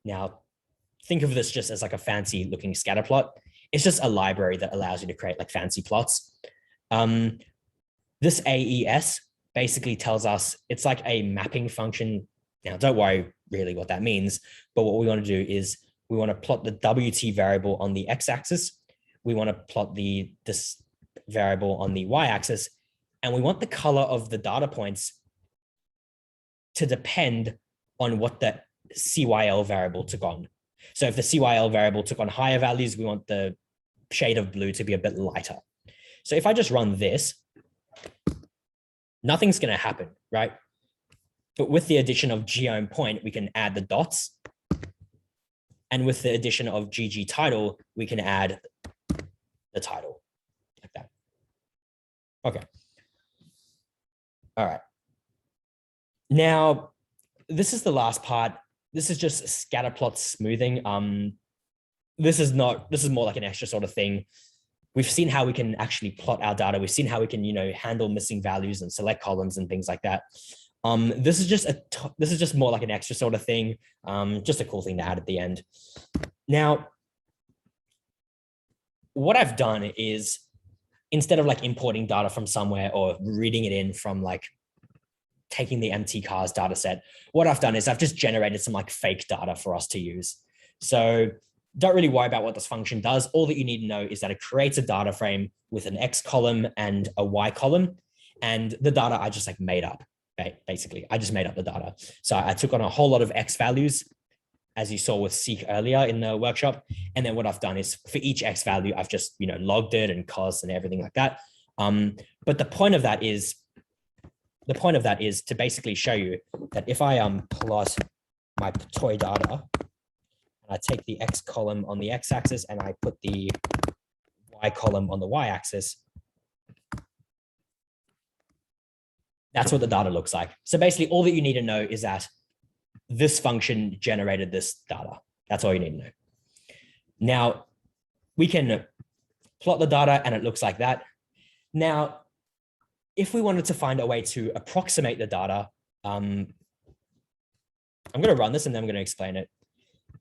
Now, think of this just as like a fancy looking scatter plot. It's just a library that allows you to create like fancy plots. This AES basically tells us it's like a mapping function. Now, don't worry really what that means, but what we want to do is we want to plot the WT variable on the x-axis. We want to plot this variable on the y-axis, and we want the color of the data points to depend on what the CYL variable took on. So if the CYL variable took on higher values, we want the shade of blue to be a bit lighter. So if I just run this, nothing's going to happen, right? But with the addition of geom point, we can add the dots. And with the addition of GG title, we can add the title like that. Okay. All right. Now, this is the last part. This is just scatter plot smoothing. This is more like an extra sort of thing. We've seen how we can actually plot our data. We've seen how we can, handle missing values and select columns and things like that. This is just more like an extra sort of thing. Just a cool thing to add at the end. Now, what I've done is, instead of like importing data from somewhere or reading it in from like taking the empty cars data set, what I've done is I've just generated some like fake data for us to use. So don't really worry about what this function does. All that you need to know is that it creates a data frame with an X column and a Y column. And the data I just like made up, basically. I just made up the data. So I took on a whole lot of X values, as you saw with Seek earlier in the workshop. And then what I've done is for each X value, I've just, logged it and cos and everything like that. But the point of that is to basically show you that if I plot my toy data, I take the X column on the X axis and I put the Y column on the Y axis, that's what the data looks like. So basically all that you need to know is that this function generated this data. That's all you need to know. Now we can plot the data and it looks like that. Now, if we wanted to find a way to approximate the data, I'm going to run this and then I'm going to explain it.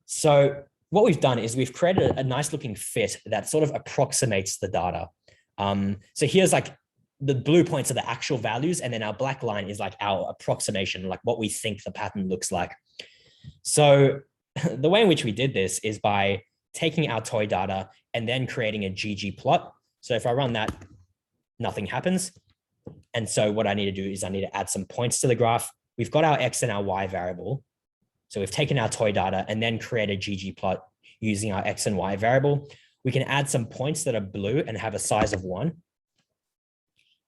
So what we've done is we've created a nice looking fit that sort of approximates the data. So here's like the blue points are the actual values, and then our black line is like our approximation, like what we think the pattern looks like. So the way in which we did this is by taking our toy data and then creating a GG plot. So if I run that, nothing happens. And so what I need to do is I need to add some points to the graph. We've got our X and our Y variable. So we've taken our toy data and then create a GG plot using our X and Y variable. We can add some points that are blue and have a size of 1.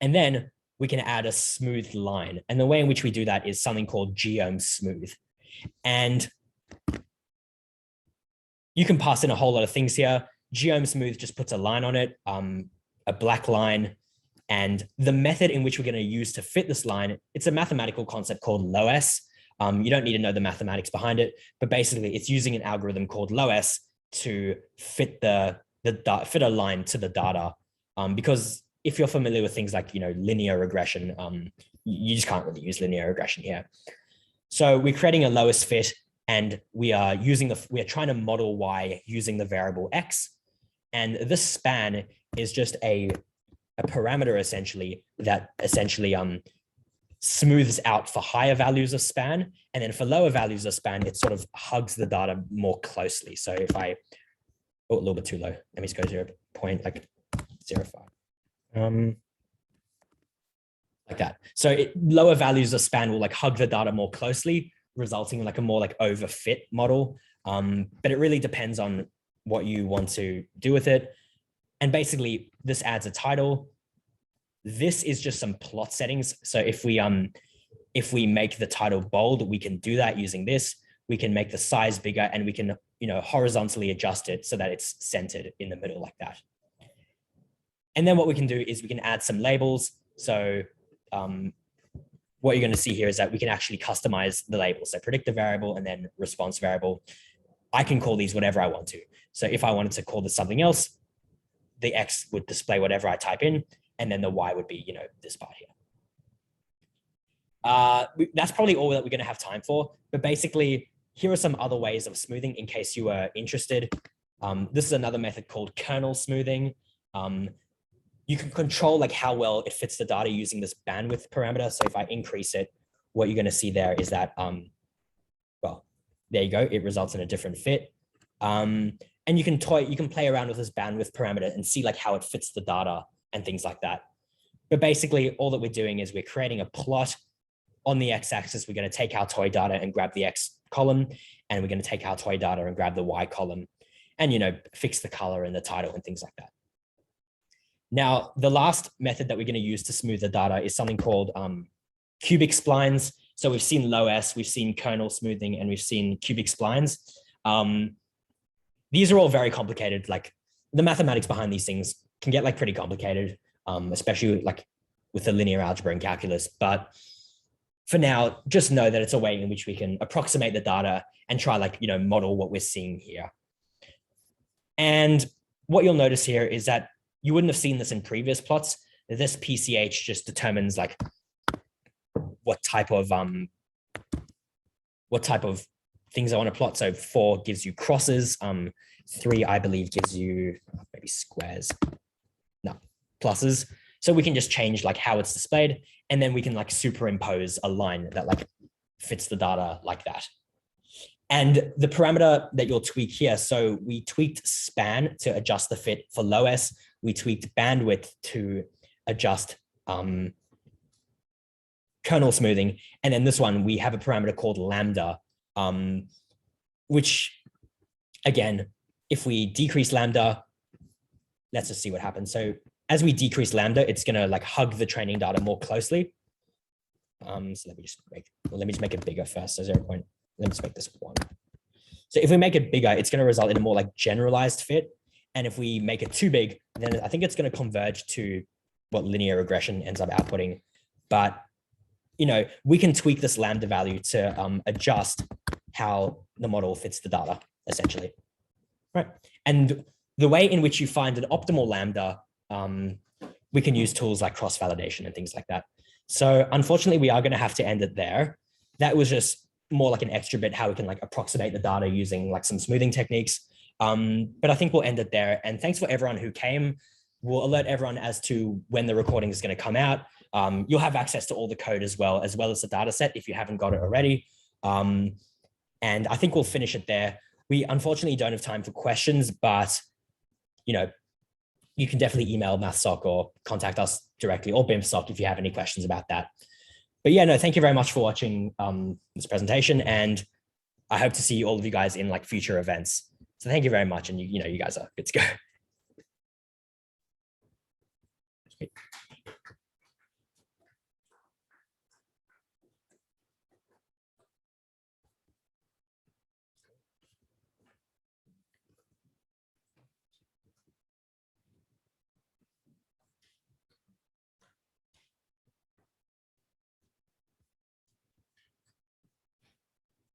And then we can add a smooth line. And the way in which we do that is something called geom smooth. And you can pass in a whole lot of things here. Geom smooth just puts a line on it, a black line. And the method in which we're going to use to fit this line, it's a mathematical concept called LOS. You don't need to know the mathematics behind it, but basically it's using an algorithm called LOS to fit fit a line to the data. Because if you're familiar with things like, linear regression, you just can't really use linear regression here. So we're creating a LOS fit, and we are trying to model Y using the variable X. And this span is just a parameter essentially that smooths out for higher values of span. And then for lower values of span, it sort of hugs the data more closely. So if a little bit too low, let me just go 0.05. Like that. So lower values of span will like hug the data more closely, resulting in like a more like overfit model. But it really depends on what you want to do with it. And basically this adds a title. This is just some plot settings. So if we make the title bold, we can do that using this. We can make the size bigger, and we can, horizontally adjust it so that it's centered in the middle like that. And then what we can do is we can add some labels. So what you're going to see here is that we can actually customize the labels. So predictor variable and then response variable. I can call these whatever I want to. So if I wanted to call this something else, the X would display whatever I type in, and then the Y would be, this part here. That's probably all that we're going to have time for. But basically, here are some other ways of smoothing in case you were interested. This is another method called kernel smoothing. You can control like how well it fits the data using this bandwidth parameter. So if I increase it, what you're going to see there is that, well, there you go. It results in a different fit. And you can play around with this bandwidth parameter and see like how it fits the data and things like that. But basically all that we're doing is we're creating a plot on the X-axis. We're going to take our toy data and grab the X column, and we're going to take our toy data and grab the Y column and, fix the color and the title and things like that. Now, the last method that we're going to use to smooth the data is something called cubic splines. So we've seen LOS, we've seen kernel smoothing, and we've seen cubic splines. these are all very complicated. Like the mathematics behind these things can get like pretty complicated, especially like with the linear algebra and calculus. But for now, just know that it's a way in which we can approximate the data and try like, model what we're seeing here. And what you'll notice here is that you wouldn't have seen this in previous plots. This PCH just determines like what type of things I want to plot. So 4 gives you crosses. 3, I believe, gives you maybe squares. No, pluses. So we can just change like how it's displayed, and then we can like superimpose a line that like fits the data like that. And the parameter that you'll tweak here, so we tweaked span to adjust the fit for low S. We tweaked bandwidth to adjust kernel smoothing. And then this one, we have a parameter called lambda, which again, if we decrease lambda, let's just see what happens. So as we decrease lambda, it's gonna like hug the training data more closely. So let me just make it bigger first. So 0. Let me just make this 1. So if we make it bigger, it's going to result in a more like generalized fit. And if we make it too big, then I think it's going to converge to what linear regression ends up outputting. But, we can tweak this lambda value to adjust how the model fits the data, essentially. Right. And the way in which you find an optimal lambda, we can use tools like cross-validation and things like that. So unfortunately, we are going to have to end it there. That was just more like an extra bit, how we can like approximate the data using like some smoothing techniques. But I think we'll end it there. And thanks for everyone who came. We'll alert everyone as to when the recording is going to come out. You'll have access to all the code as well as the data set if you haven't got it already. And I think we'll finish it there. We unfortunately don't have time for questions, but you can definitely email MathSoc or contact us directly, or BINFSOC if you have any questions about that. But yeah, no, thank you very much for watching this presentation, and I hope to see all of you guys in like future events. So thank you very much, and you guys are good to go.